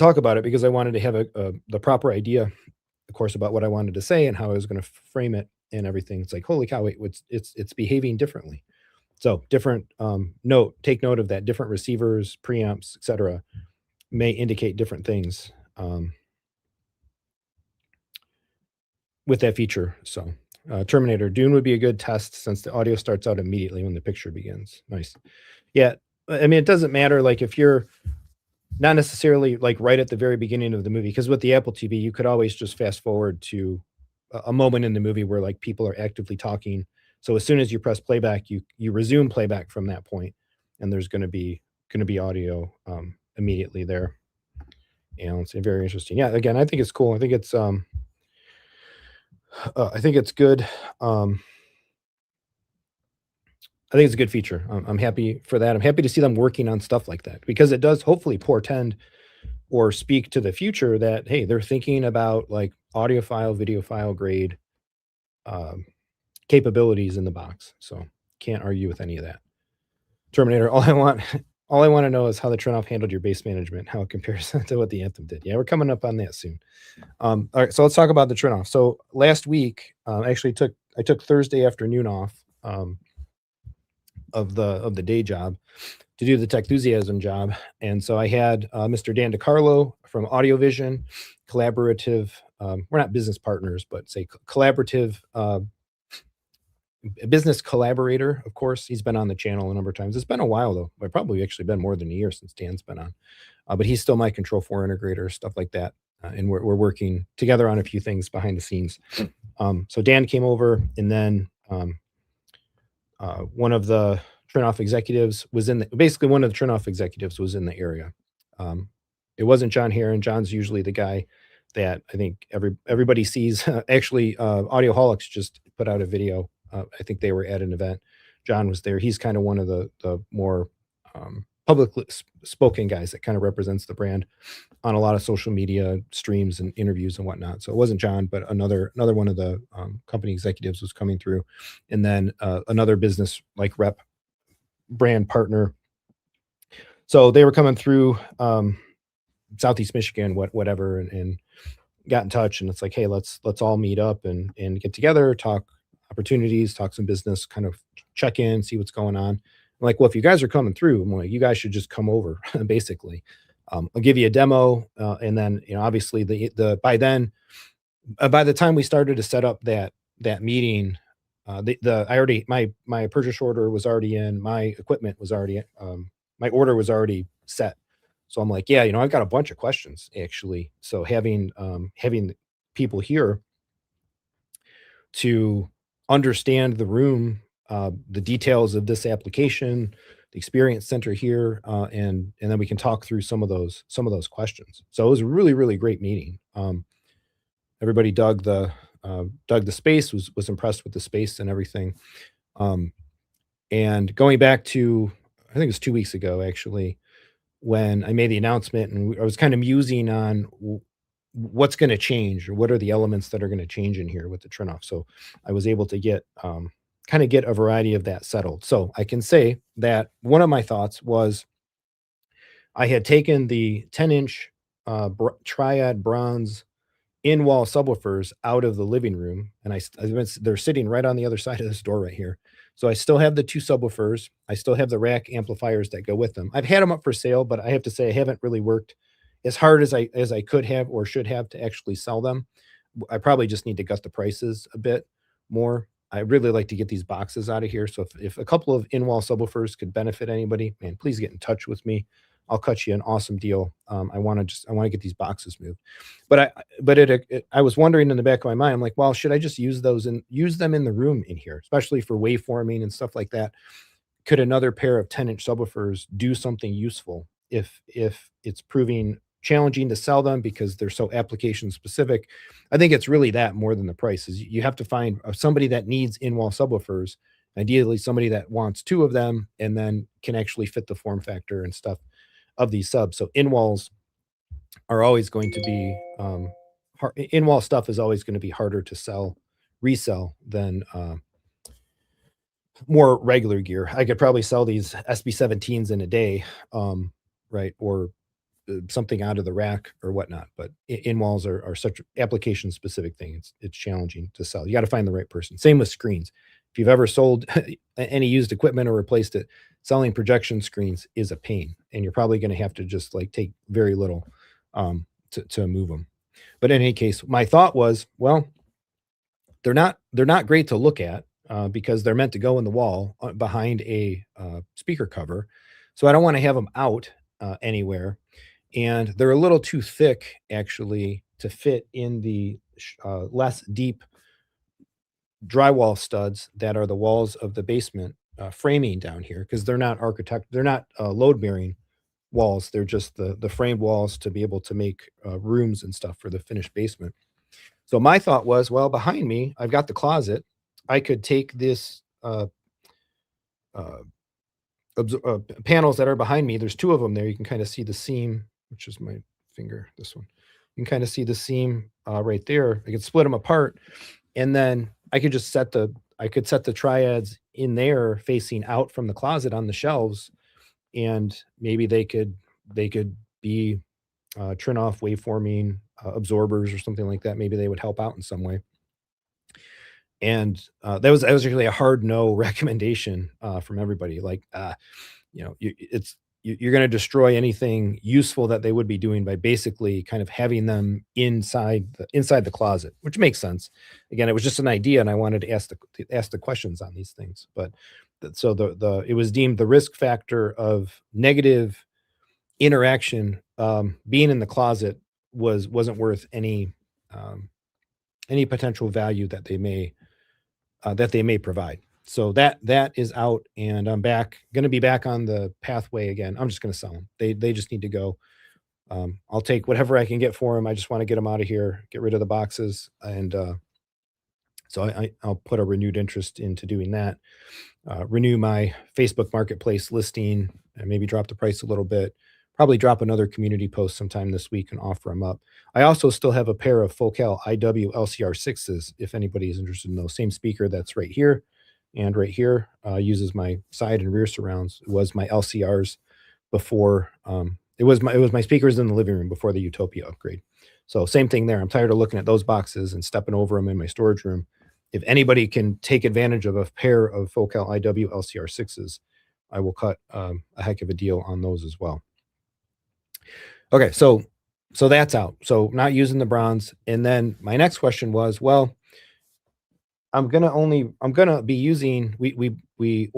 A: it, because I wanted to have the proper idea, of course, about what I wanted to say and how I was going to frame it and everything. It's like, holy cow, wait, it's behaving differently. So different take note of that. Different receivers, preamps, etc., may indicate different things with that feature. So Terminator Dune would be a good test since the audio starts out immediately when the picture begins. Nice. Yeah, I mean, it doesn't matter like if you're not necessarily like right at the very beginning of the movie, because with the Apple TV, you could always just fast forward to a moment in the movie where like people are actively talking. So as soon as you press playback, you resume playback from that point, and there's going to be audio immediately there. And it's very interesting. Yeah, again, I think it's cool. I think it's good. I think it's a good feature. I'm happy for that. I'm happy to see them working on stuff like that because it does hopefully portend or speak to the future that, hey, they're thinking about like audiophile, videophile grade capabilities in the box. So can't argue with any of that. Terminator, all I want to know is how the Trinnov handled your base management, how it compares to what the Anthem did. Yeah, we're coming up on that soon. All right, so let's talk about the Trinnov. So last week, actually I took Thursday afternoon off of the day job to do the Techthusiasm job, and so I had Mr. Dan DiCarlo from Audiovision, collaborative. We're not business partners, but say collaborative. Business collaborator, of course. He's been on the channel a number of times. It's been a while though. But probably actually been more than a year since Dan's been on. But he's still my Control 4 integrator, stuff like that. And we're working together on a few things behind the scenes. So Dan came over, and then one of the Trinnov executives was basically one of the Trinnov executives was in the area. It wasn't John Heron. John's usually the guy that I think everybody sees. Actually, Audioholics just put out a video. I think they were at an event. John was there. He's kind of one of the more publicly spoken guys that kind of represents the brand on a lot of social media streams and interviews and whatnot. So it wasn't John, but another one of the company executives was coming through, and then another business like rep brand partner. So they were coming through Southeast Michigan, whatever, and got in touch, and it's like, hey, let's all meet up and get together, talk opportunities, talk some business, kind of check in, see what's going on. I'm like, well, if you guys are coming through, I'm like, you guys should just come over, basically. I'll give you a demo, and then obviously by the time we started to set up that meeting, my purchase order was already in, my equipment was already, my order was already set. So I'm like, yeah, I've got a bunch of questions actually. So having people here to understand the room, the details of this application, the experience center here, and then we can talk through some of those questions. So it was a really, really great meeting. Everybody dug the space, was impressed with the space and everything. And going back to, I think it was 2 weeks ago actually, when I made the announcement, and I was kind of musing on what's going to change, or what are the elements that are going to change in here with the Trinnov. So I was able to get a variety of that settled. So I can say that one of my thoughts was I had taken the 10-inch triad bronze in-wall subwoofers out of the living room, and they're sitting right on the other side of this door right here. So I still have the 2 subwoofers. I still have the rack amplifiers that go with them. I've had them up for sale, but I have to say I haven't really worked as hard as I could have or should have to actually sell them. I probably just need to gut the prices a bit more. I really like to get these boxes out of here. So if a couple of in-wall subwoofers could benefit anybody, man, please get in touch with me. I'll cut you an awesome deal. I want to get these boxes moved. I was wondering in the back of my mind, I'm like, well, should I just use them in the room in here, especially for waveforming and stuff like that? Could another pair of 10-inch subwoofers do something useful if it's proving challenging to sell them because they're so application specific? I think it's really that more than the price is you have to find somebody that needs in-wall subwoofers, ideally somebody that wants 2 of them and then can actually fit the form factor and stuff of these subs. So in-walls are always going to be, in-wall stuff is always gonna be harder to resell than, more regular gear. I could probably sell these SB17s in a day, right, or something out of the rack or whatnot. But in walls are such application specific thing. It's challenging to sell. You got to find the right person. Same with screens. If you've ever sold any used equipment or replaced it, selling projection screens is a pain, and you're probably going to have to just like take very little to move them. But in any case, my thought was, well, they're not great to look at because they're meant to go in the wall behind a speaker cover. So I don't want to have them out anywhere, and they're a little too thick actually to fit in the less deep drywall studs that are the walls of the basement framing down here because they're not load bearing walls. They're just the framed walls to be able to make rooms and stuff for the finished basement. So my thought was, well, behind me, I've got the closet. I could take this uh, panels that are behind me. There's 2 of them there. You can kind of see the seam, which is my finger, this one. You can kind of see the seam right there. I could split them apart, and then I could set the triads in there facing out from the closet on the shelves, and maybe they could be Trinnov waveforming absorbers or something like that. Maybe they would help out in some way. And that was really a hard no recommendation from everybody. Like, you're going to destroy anything useful that they would be doing by basically kind of having them inside the closet, which makes sense. Again, it was just an idea, and I wanted to ask the questions on these things. But so the it was deemed the risk factor of negative interaction being in the closet wasn't worth any potential value that they may provide. So that is out, and I'm gonna be back on the pathway again. I'm just gonna sell them. They just need to go. I'll take whatever I can get for them. I just want to get them out of here, get rid of the boxes, and so I'll put a renewed interest into doing that. Renew my Facebook Marketplace listing, and maybe drop the price a little bit. Probably drop another community post sometime this week and offer them up. I also still have a pair of Focal IW LCR6s if anybody is interested in those. Same speaker that's right here and right here, uses my side and rear surrounds. It was my LCRs before, it was my speakers in the living room before the Utopia upgrade. So same thing there. I'm tired of looking at those boxes and stepping over them in my storage room. If anybody can take advantage of a pair of Focal IW LCR6s, I will cut a heck of a deal on those as well. Okay, so that's out. So not using the bronze. And then my next question was, well, I'm gonna be using we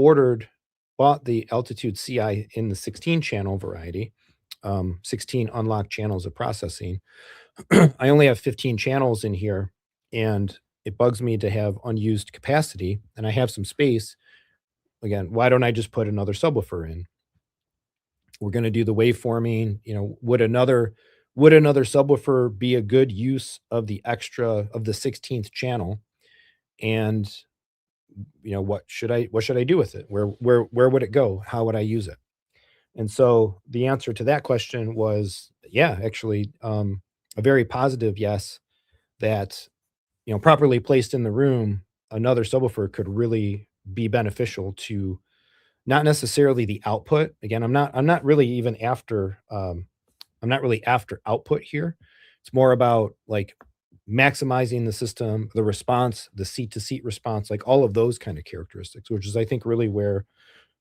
A: bought the Altitude CI in the 16 channel variety, 16 unlocked channels of processing. I only have 15 channels in here, and it bugs me to have unused capacity, and I have some space. Again, why don't I just put another subwoofer in? We're gonna do the waveforming. Would another subwoofer be a good use of the 16th channel? And what should I do with it? Where would it go? How would I use it? And so the answer to that question was, yeah, actually, a very positive yes, that properly placed in the room, another subwoofer could really be beneficial to not necessarily the output. Again, I'm not really even after I'm not really after output here. It's more about like maximizing the system, the response, the seat to seat response, like all of those kind of characteristics, which is I think really where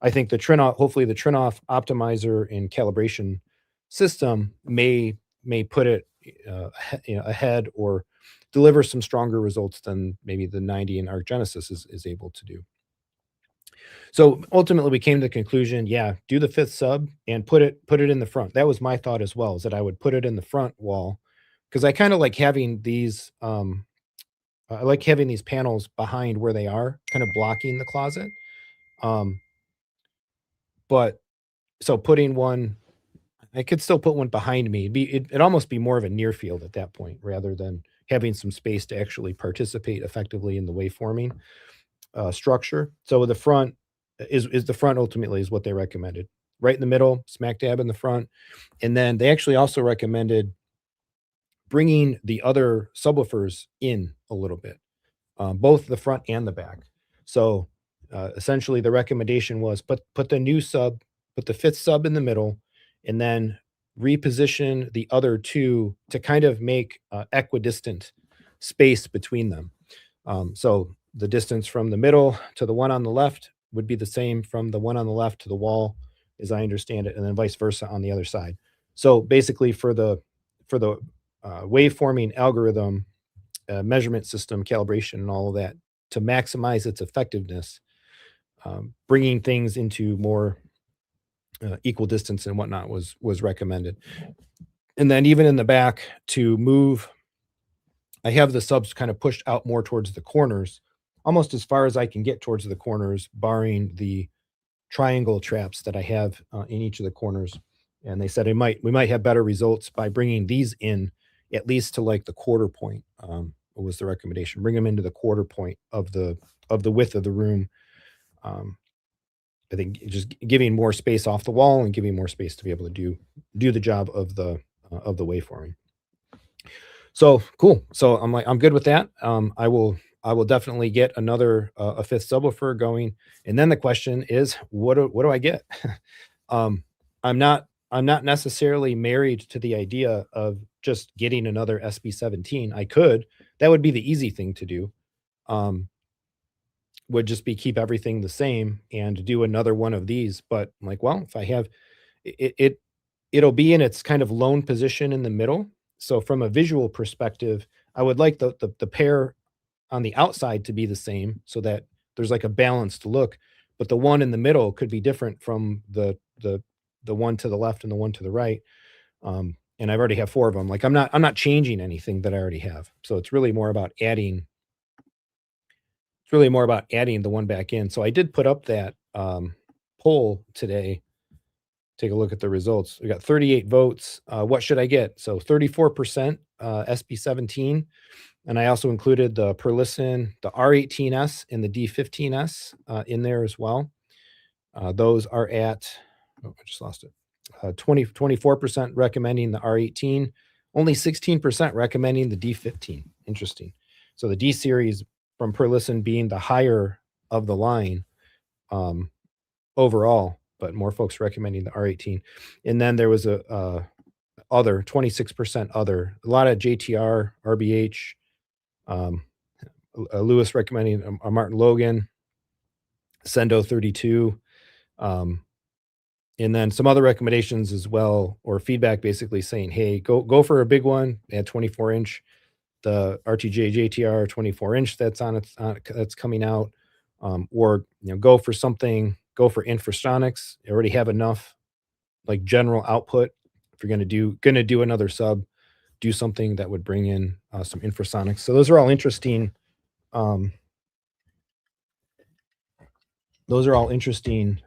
A: I think the Trinnov, hopefully the Trinnov optimizer and calibration system may put it ahead or deliver some stronger results than maybe the 90 in Arc Genesis is able to do. So ultimately, we came to the conclusion, yeah, do the fifth sub and put it in the front. That was my thought as well, is that I would put it in the front wall because I kind of like having these. I like having these panels behind where they are, kind of blocking the closet. Um, but so putting one, I could still put one behind me. It'd almost be more of a near field at that point, rather than having some space to actually participate effectively in the waveforming structure. So the front is the front ultimately is what they recommended. Right in the middle, smack dab in the front. And then they actually also recommended bringing the other subwoofers in a little bit, both the front and the back. So essentially, the recommendation was put the new sub, put the fifth sub in the middle, and then reposition the other two to kind of make equidistant space between them. So the distance from the middle to the one on the left would be the same from the one on the left to the wall, as I understand it, and then vice versa on the other side. So basically, for the waveforming algorithm, measurement system, calibration, and all of that, to maximize its effectiveness, bringing things into more equal distance and whatnot was recommended. And then even in the back to move, I have the subs kind of pushed out more towards the corners, almost as far as I can get towards the corners, barring the triangle traps that I have in each of the corners. And they said we might have better results by bringing these in at least to like the quarter point. Was the recommendation? Bring them into the quarter point of the width of the room. Um, I think just giving more space off the wall and giving more space to be able to do the job of the waveforming. So cool. So I'm like, I'm good with that. I will definitely get another a fifth subwoofer going. And then the question is, what do I get? um, I'm not necessarily married to the idea of just getting another SB17. I could. That would be the easy thing to do. Um, would just be keep everything the same and do another one of these. But I'm like, well, if I have it, it'll be in its kind of lone position in the middle. So from a visual perspective, I would like the pair on the outside to be the same so that there's like a balanced look, but the one in the middle could be different from the one to the left and the one to the right. And I've already have four of them. Like I'm not changing anything that I already have. So it's really more about adding the one back in. So I did put up that poll today. Take a look at the results. We got 38 votes. What should I get? So 34% SB17. And I also included the Perlisten, the R18S, and the D15S in there as well. Those are at, oh, I just lost it. 24% recommending the R18, only 16% recommending the D15. Interesting. So the D series from Perlisten being the higher of the line overall, but more folks recommending the R18. And then there was a other 26% other, a lot of JTR, RBH, Lewis recommending a Martin Logan, Sendo 32, and then some other recommendations as well, or feedback basically saying, hey, go for a big one at 24-inch, the RTJ JTR 24-inch that's coming out, or go for infrasonics. You already have enough like general output. If you're gonna do another sub, do something that would bring in some infrasonics. So those are all interesting. Um, those are all interesting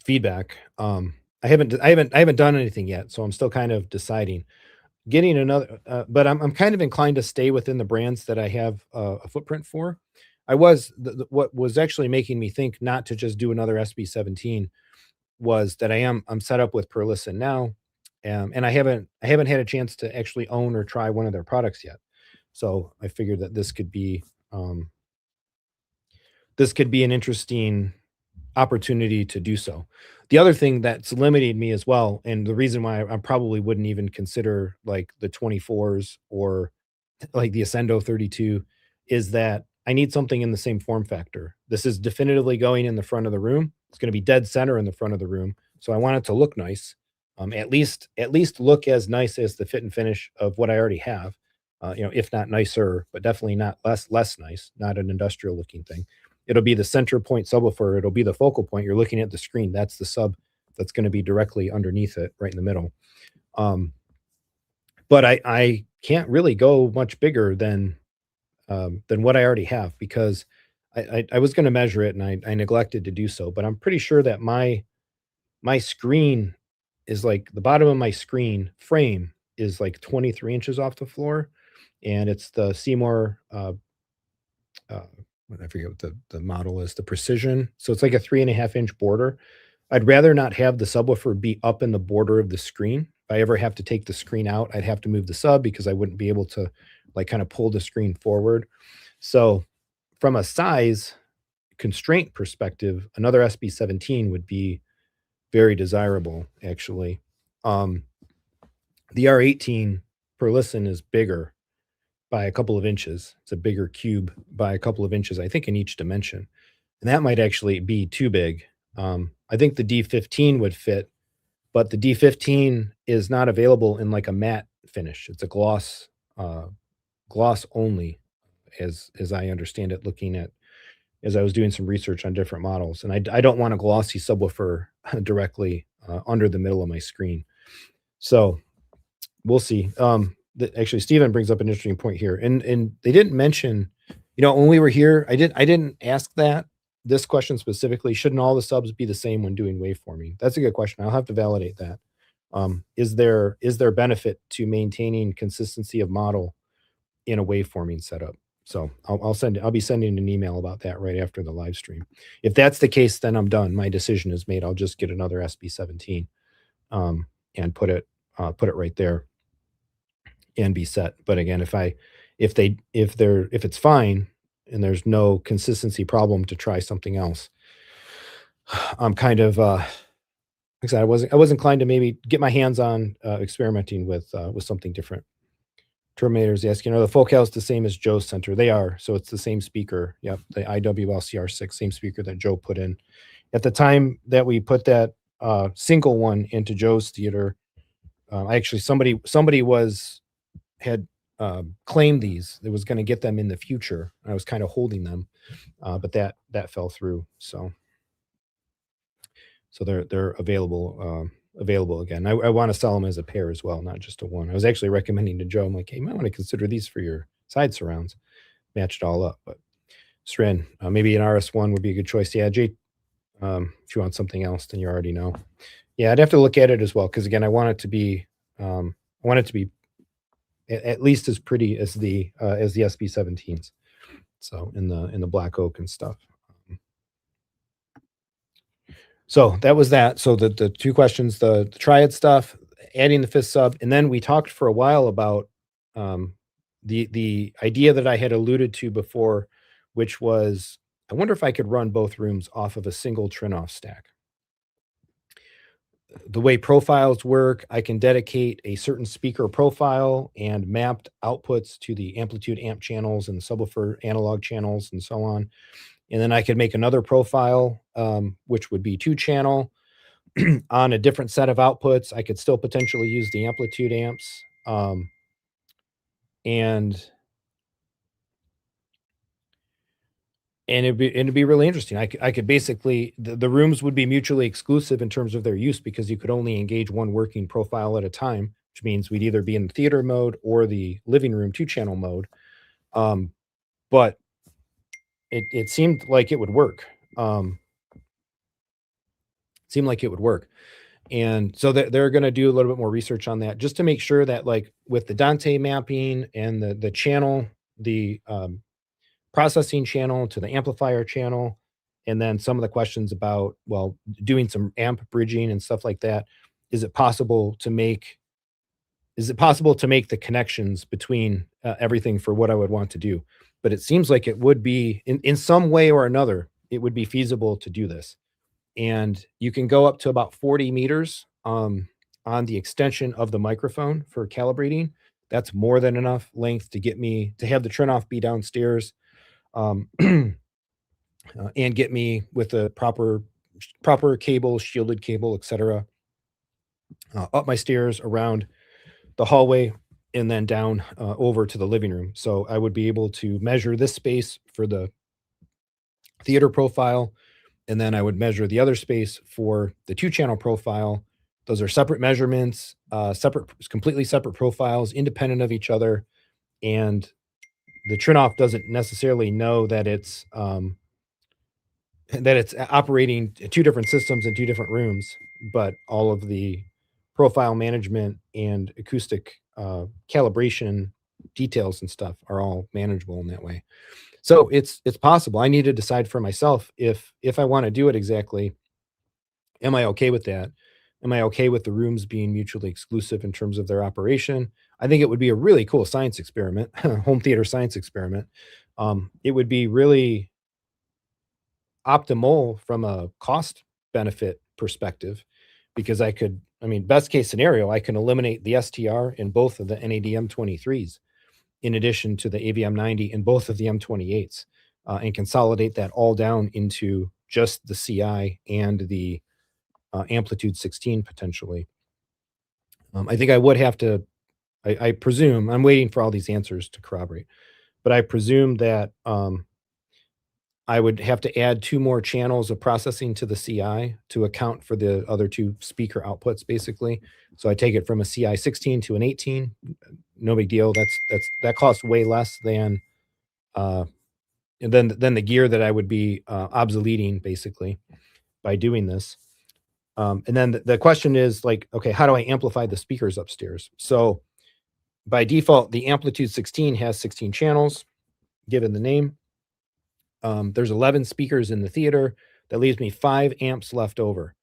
A: feedback. I haven't done anything yet, so I'm still kind of deciding. Getting another, but I'm kind of inclined to stay within the brands that I have a footprint for. What was actually making me think not to just do another SB17 was that I'm set up with Perlison now, and I haven't had a chance to actually own or try one of their products yet. So I figured that this could be an interesting opportunity to do so. The other thing that's limiting me as well, and the reason why I probably wouldn't even consider like the 24s or like the Ascendo 32 is that I need something in the same form factor. This is definitively going in the front of the room. It's going to be dead center in the front of the room. So I want it to look nice. At least look as nice as the fit and finish of what I already have. If not nicer, but definitely not less nice, not an industrial looking thing. It'll be the center point subwoofer. It'll be the focal point. You're looking at the screen. That's the sub that's going to be directly underneath it, right in the middle. Um, but I can't really go much bigger than what I already have because I was gonna measure it and I neglected to do so, but I'm pretty sure that my screen is like the bottom of my screen frame is like 23 inches off the floor, and it's the Seymour, uh, I forget what the model is, the Precision, so it's like a 3.5-inch border. I'd rather not have the subwoofer be up in the border of the screen. If I ever have to take the screen out, I'd have to move the sub because I wouldn't be able to, like, kinda pull the screen forward. So, from a size constraint perspective, another SB17 would be very desirable, actually. Um, the R18 per listen is bigger by a couple of inches. It's a bigger cube by a couple of inches, I think, in each dimension, and that might actually be too big. I think the D15 would fit, but the D15 is not available in, like, a matte finish. It's a gloss only as I understand it, looking at as I was doing some research on different models, and I don't want a glossy subwoofer directly, under the middle of my screen. So, we'll see. Actually, Steven brings up an interesting point here, and they didn't mention, when we were here, I didn't ask this question specifically, shouldn't all the subs be the same when doing waveforming? That's a good question. I'll have to validate that. Is there benefit to maintaining consistency of model in a waveforming setup? So I'll be sending an email about that right after the live stream. If that's the case, then I'm done. My decision is made. I'll just get another SB17 and put it right there and be set. But again, if it's fine and there's no consistency problem to try something else, I'm kind of like I said, I was inclined to maybe get my hands on experimenting with something different. Terminators asking, are the focals the same as Joe's center? They are. So it's the same speaker. Yep, the IWLCR6, same speaker that Joe put in. At the time that we put that single one into Joe's theater, actually somebody had claimed these. It was going to get them in the future. I was kind of holding them, but that fell through. So they're available again. I want to sell them as a pair as well, not just a one. I was actually recommending to Joe, I'm like, hey, you might want to consider these for your side surrounds, match it all up. But Sren, maybe an RS1 would be a good choice. Yeah, Jay, if you want something else, then you already know. Yeah, I'd have to look at it as well because again, I want it to be at least as pretty as the SB17s. So in the black oak and stuff. So that was that. So the two questions, the triad stuff, adding the fifth sub, and then we talked for a while about um, the idea that I had alluded to before, which was I wonder if I could run both rooms off of a single Trinnov stack. The way profiles work, I can dedicate a certain speaker profile and mapped outputs to the amplitude amp channels and subwoofer analog channels and so on. And then I could make another profile, which would be 2-channel on a different set of outputs. I could still potentially use the amplitude amps. And it'd be really interesting. I could basically the rooms would be mutually exclusive in terms of their use because you could only engage one working profile at a time, which means we'd either be in the theater mode or the living room 2-channel mode. But it seemed like it would work. Seemed like it would work. And so they're going to do a little bit more research on that just to make sure that like with the Dante mapping and the channel, the processing channel to the amplifier channel, and then some of the questions about, well, doing some amp bridging and stuff like that. Is it possible to make the connections between everything for what I would want to do? But it seems like it would be in some way or another, it would be feasible to do this. and you can go up to about 40 meters on the extension of the microphone for calibrating. That's more than enough length to get me to have the Trinnov be downstairs, um, and get me with the proper cable, shielded cable, etc., up my stairs, around the hallway, and then down over to the living room. So I would be able to measure this space for the theater profile, and then I would measure the other space for the two-channel profile. Those are separate measurements, completely separate profiles, independent of each other, and the Trinnov doesn't necessarily know that it's operating two different systems in two different rooms, but all of the profile management and acoustic calibration details and stuff are all manageable in that way. So it's possible. I need to decide for myself if I want to do it exactly. Am I okay with that? Am I okay with the rooms being mutually exclusive in terms of their operation? I think it would be a really cool science experiment, home theater science experiment. It would be really optimal from a cost benefit perspective because I mean, best case scenario, I can eliminate the STR in both of the NAD M23s in addition to the AVM90 in both of the M28s, and consolidate that all down into just the CI and the amplitude 16 potentially. I think I would have to, I presume, I'm waiting for all these answers to corroborate, but I presume that I would have to add 2 more channels of processing to the CI to account for the other 2 speaker outputs, basically. So I take it from a CI 16 to an 18, no big deal. That costs way less than, uh, and then the gear that I would be, obsoleting, basically, by doing this. And then the question is, like, okay, how do I amplify the speakers upstairs? So, by default, the Amplitude 16 has 16 channels, given the name. There's 11 speakers in the theater. That leaves me 5 amps left over.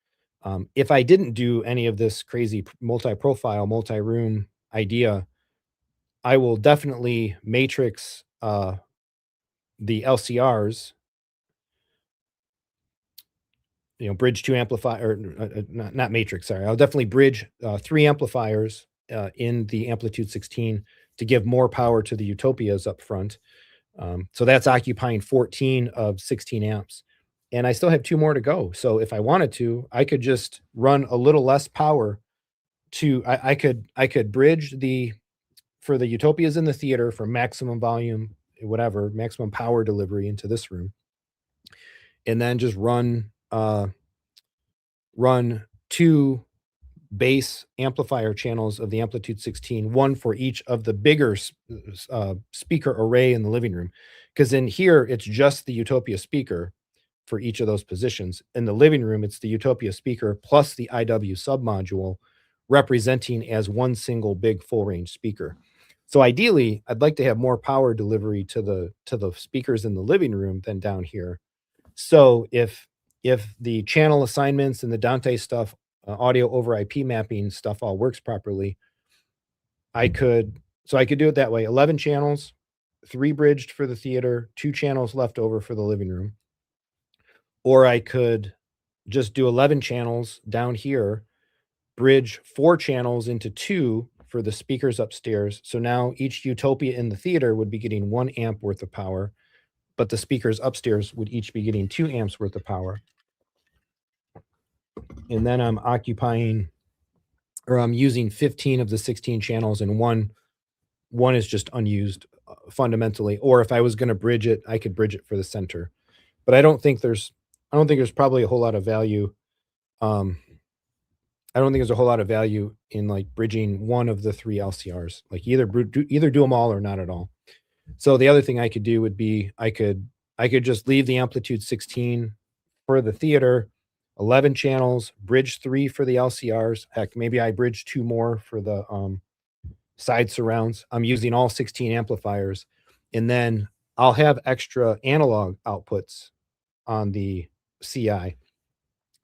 A: If I didn't do any of this crazy multi-profile, multi-room idea, I will definitely matrix the LCRs, bridge 2 amplifier, or not matrix, sorry. I'll definitely bridge 3 amplifiers in the Amplitude 16 to give more power to the Utopias up front. So that's occupying 14 of 16 amps. And I still have 2 more to go. So if I wanted to, I could just run a little less power to I could bridge for the Utopias in the theater for maximum volume, whatever, maximum power delivery into this room, and then just run 2 bass amplifier channels of the Amplitude 16, one for each of the bigger speaker array in the living room. Because in here, it's just the Utopia speaker for each of those positions. In the living room, it's the Utopia speaker plus the IW submodule representing as one single big full range speaker. So ideally, I'd like to have more power delivery to the speakers in the living room than down here. So if the channel assignments and the Dante stuff, audio over IP mapping stuff all works properly, I could do it that way. 11 channels, 3 bridged for the theater, 2 channels left over for the living room. Or I could just do 11 channels down here, bridge 4 channels into 2 for the speakers upstairs. So now each Utopia in the theater would be getting 1 amp worth of power, but the speakers upstairs would each be getting 2 amps worth of power. And then I'm using 15 of the 16 channels, and one is just unused fundamentally. Or if I was going to bridge it, I could bridge it for the center. But I don't think there's probably a whole lot of value. I don't think there's a whole lot of value in like bridging one of the 3 LCRs. Like either do them all or not at all. So the other thing I could do would be I could just leave the Amplitude 16 for the theater, 11 channels, bridge 3 for the LCRs. Heck, maybe I bridge 2 more for the side surrounds. I'm using all 16 amplifiers, and then I'll have extra analog outputs on the CI.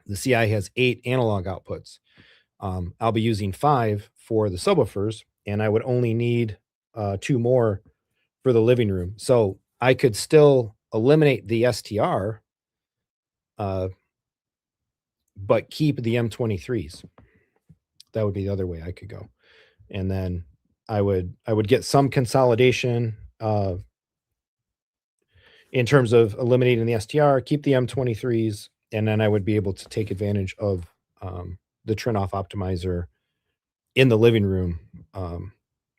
A: The CI has 8 analog outputs. I'll be using 5 for the subwoofers, and I would only need 2 more for the living room. So I could still eliminate the STR but keep the M23s. That would be the other way I could go. And then I would get some consolidation in terms of eliminating the STR, keep the M23s, and then I would be able to take advantage of the Trinnov optimizer in the living room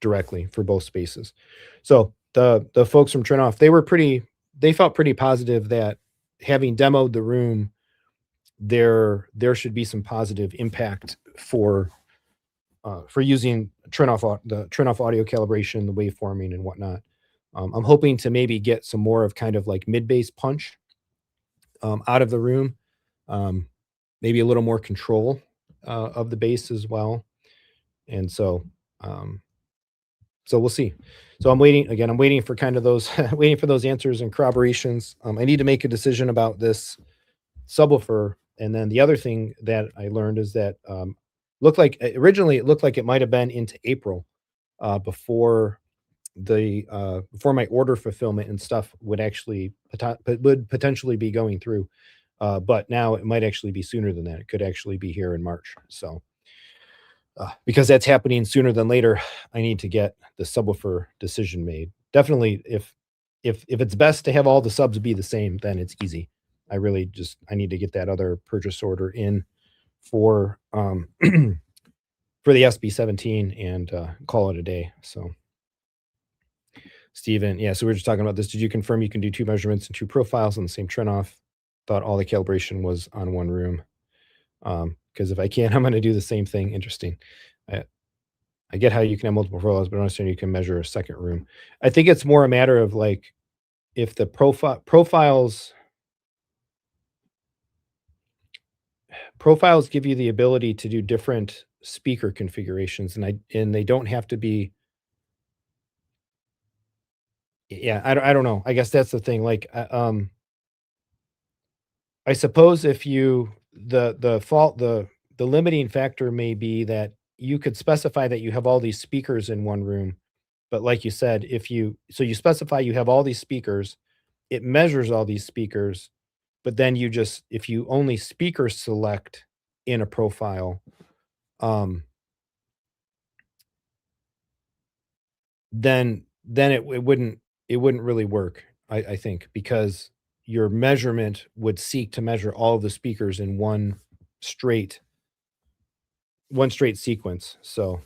A: directly for both spaces. So the folks from Trinnov, they felt pretty positive that having demoed the room, there should be some positive impact for using the Trinnov audio calibration, the waveforming and whatnot. I'm hoping to maybe get some more of kind of like mid-bass punch out of the room, um, maybe a little more control of the bass as well. And um, so we'll see. So I'm waiting again. I'm waiting for kind of those waiting for those answers and corroborations. I need to make a decision about this subwoofer. And then the other thing that I learned is that looked like originally it looked like it might have been into April before before my order fulfillment and stuff would potentially be going through. But now it might actually be sooner than that. It could actually be here in March. So because that's happening sooner than later, I need to get the subwoofer decision made. Definitely, if it's best to have all the subs be the same, then it's easy. I need to get that other purchase order in for for the SB17 and call it a day. So Steven, yeah, so we were just talking about this. Did you confirm you can do 2 measurements and 2 profiles on the same Trinnov? Thought all the calibration was on one room. Because if I can, I'm gonna do the same thing. Interesting. I I get how you can have multiple profiles, but I don't understand you can measure a second room. I think it's more a matter of, like, if the profiles give you the ability to do different speaker configurations, and they don't have to be. Yeah, I don't know. I guess that's the thing, like, I suppose if you the limiting factor may be that you could specify that you have all these speakers in one room, but like you said, you specify you have all these speakers, it measures all these speakers, but then if you only speaker select in a profile, um, then it wouldn't really work, I think, because your measurement would seek to measure all of the speakers in straight one straight sequence. So,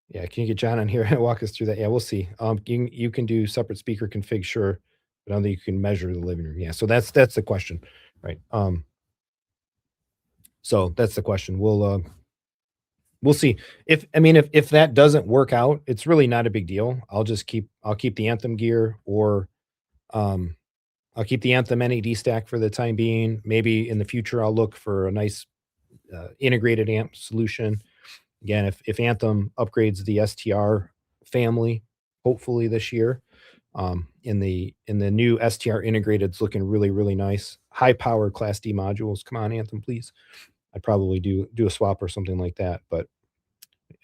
A: yeah, can you get John on here and walk us through that? Yeah, we'll see. You can do separate speaker config, sure, but I don't think you can measure the living room. Yeah, so that's the question, right? So that's the question. We'll see. If that doesn't work out, it's really not a big deal. I'll keep the Anthem gear, or um, I'll keep the Anthem NAD stack for the time being. Maybe in the future I'll look for a nice integrated amp solution. Again, if Anthem upgrades the STR family, hopefully this year, in the new STR integrated's looking really, really nice. High power Class D modules. Come on, Anthem, please. I'd probably do a swap or something like that. But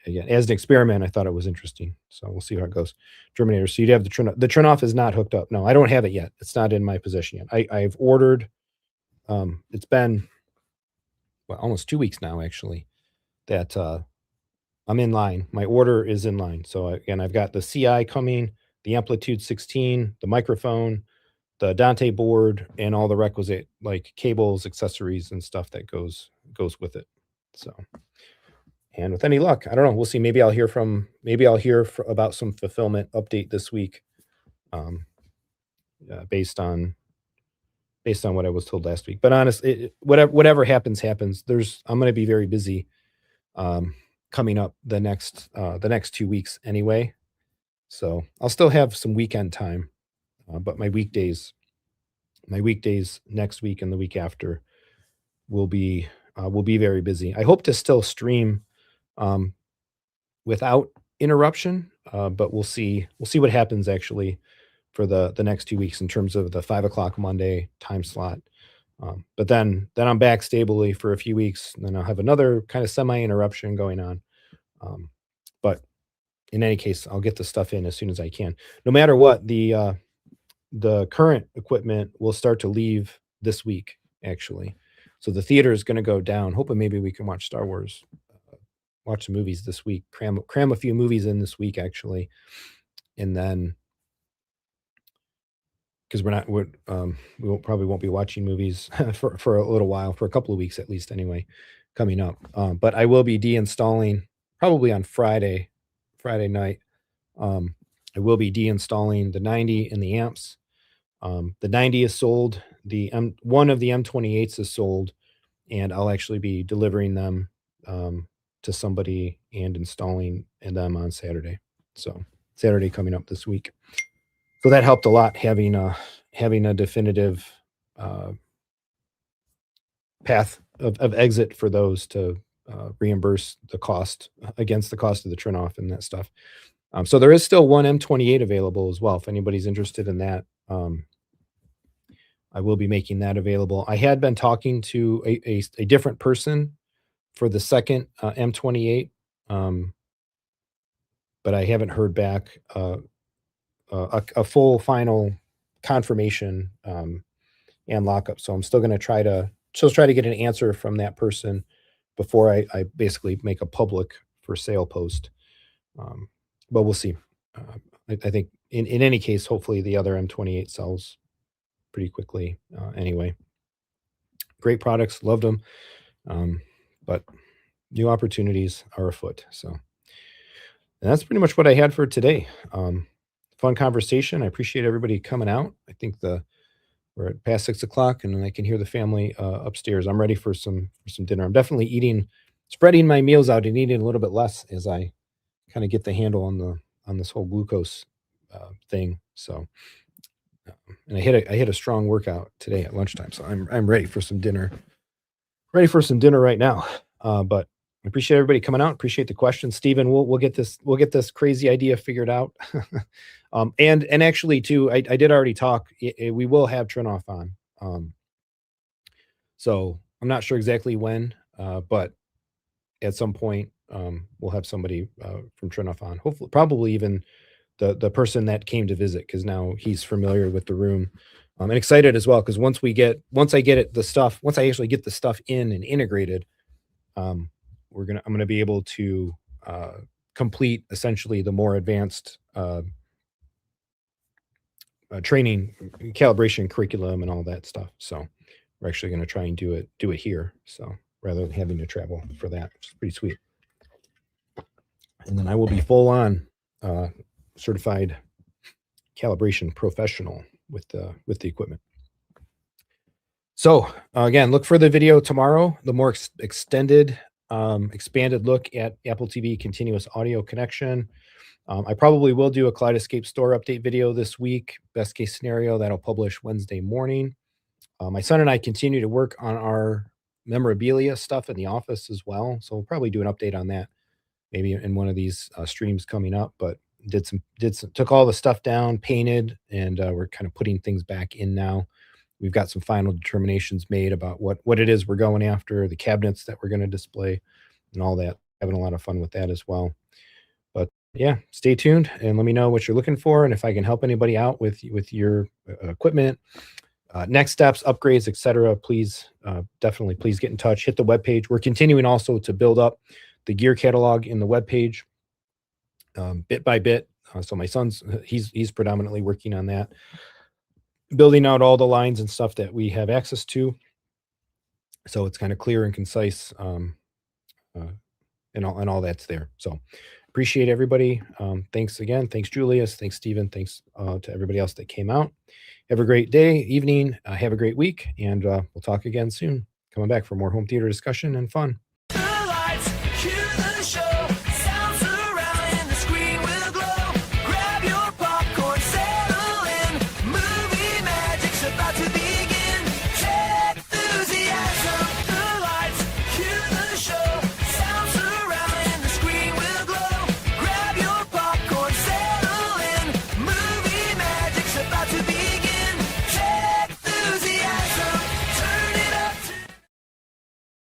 A: again, as an experiment, I thought it was interesting. So we'll see how it goes. Terminator. So you'd have the Trinnov. The Trinnov is not hooked up. No, I don't have it yet. It's not in my possession yet. I've ordered. It's been almost 2 weeks now, actually, that I'm in line. My order is in line. So again, I've got the CI coming, the Amplitude 16, the microphone, the Dante board, and all the requisite like cables, accessories, and stuff that goes with it. So, and with any luck, I don't know. We'll see. About some fulfillment update this week, um, based on what I was told last week. But honestly, whatever happens, happens. I'm going to be very busy coming up the next 2 weeks anyway. So I'll still have some weekend time, but my weekdays next week and the week after will be very busy. I hope to still stream um, without interruption, but we'll see. We'll see what happens actually for the next 2 weeks in terms of the 5 o'clock Monday time slot. But then I'm back stably for a few weeks, and then I'll have another kind of semi interruption going on. But in any case, I'll get the stuff in as soon as I can. No matter what, the current equipment will start to leave this week. actually. So the theater is gonna go down, hoping maybe we can watch Star Wars, watch some movies this week, cram a few movies in this week, actually, and then 'cause we won't be watching movies for a little while, for a couple of weeks at least anyway, coming up. But I will be deinstalling probably on Friday night. Um, I will be deinstalling the 90 and the amps. The 90 is sold, one of the M28s is sold, and I'll actually be delivering them, to somebody and installing them on Saturday. So, Saturday coming up this week. So that helped a lot having a definitive, uh, path of exit for those to, reimburse the cost against the cost of the Trinnov and that stuff. So there is still one M28 available as well if anybody's interested in that. I will be making that available. I had been talking to a different person for the second, M28, um, but I haven't heard back, a full final confirmation, and lockup. So I'm still try to get an answer from that person before I basically make a public for sale post. Um, but we'll see. I think in any case, hopefully the other M28 sells pretty quickly. Anyway, great products, loved them. But new opportunities are afoot. So and that's pretty much what I had for today. Fun conversation. I appreciate everybody coming out. I think we're at past 6 o'clock, and I can hear the family upstairs. I'm ready for some dinner. I'm definitely spreading my meals out and eating a little bit less as I kind of get the handle on this whole glucose thing. So, and I hit a strong workout today at lunchtime, so I'm ready for some dinner. Ready for some dinner right now. But I appreciate everybody coming out. Appreciate the questions, Stephen. We'll get this crazy idea figured out. And actually too, I did already talk. We will have Trinnov on. So I'm not sure exactly when, but at some point, we'll have somebody from Trinnov on. Hopefully, probably even the person that came to visit, because now he's familiar with the room. And excited as well because once I actually get the stuff in and integrated, I'm gonna be able to complete essentially the more advanced training, calibration curriculum, and all that stuff. So we're actually going to try and do it here. So rather than having to travel for that, which is pretty sweet. And then I will be full on certified calibration professional with the equipment. So again, look for the video tomorrow, the more extended, expanded look at Apple TV continuous audio connection. I probably will do a Kaleidoscape store update video this week. Best case scenario, that'll publish Wednesday morning. My son and I continue to work on our memorabilia stuff in the office as well. So we'll probably do an update on that maybe in one of these streams coming up. But took all the stuff down, painted, and we're kind of putting things back in now. We've got some final determinations made about what it is we're going after, the cabinets that we're going to display, and all that. Having a lot of fun with that as well. But yeah, stay tuned and let me know what you're looking for, and if I can help anybody out with your equipment, next steps, upgrades, etc. Please, definitely, please get in touch. Hit the webpage. We're continuing also to build up the gear catalog in the webpage, bit by bit. So my son's he's predominantly working on that, building out all the lines and stuff that we have access to, so it's kind of clear and concise, and all that's there. So appreciate everybody. Thanks again. Thanks, Julius. Thanks, Stephen. Thanks to everybody else that came out. Have a great day, evening. Have a great week, and we'll talk again soon. Coming back for more home theater discussion and fun.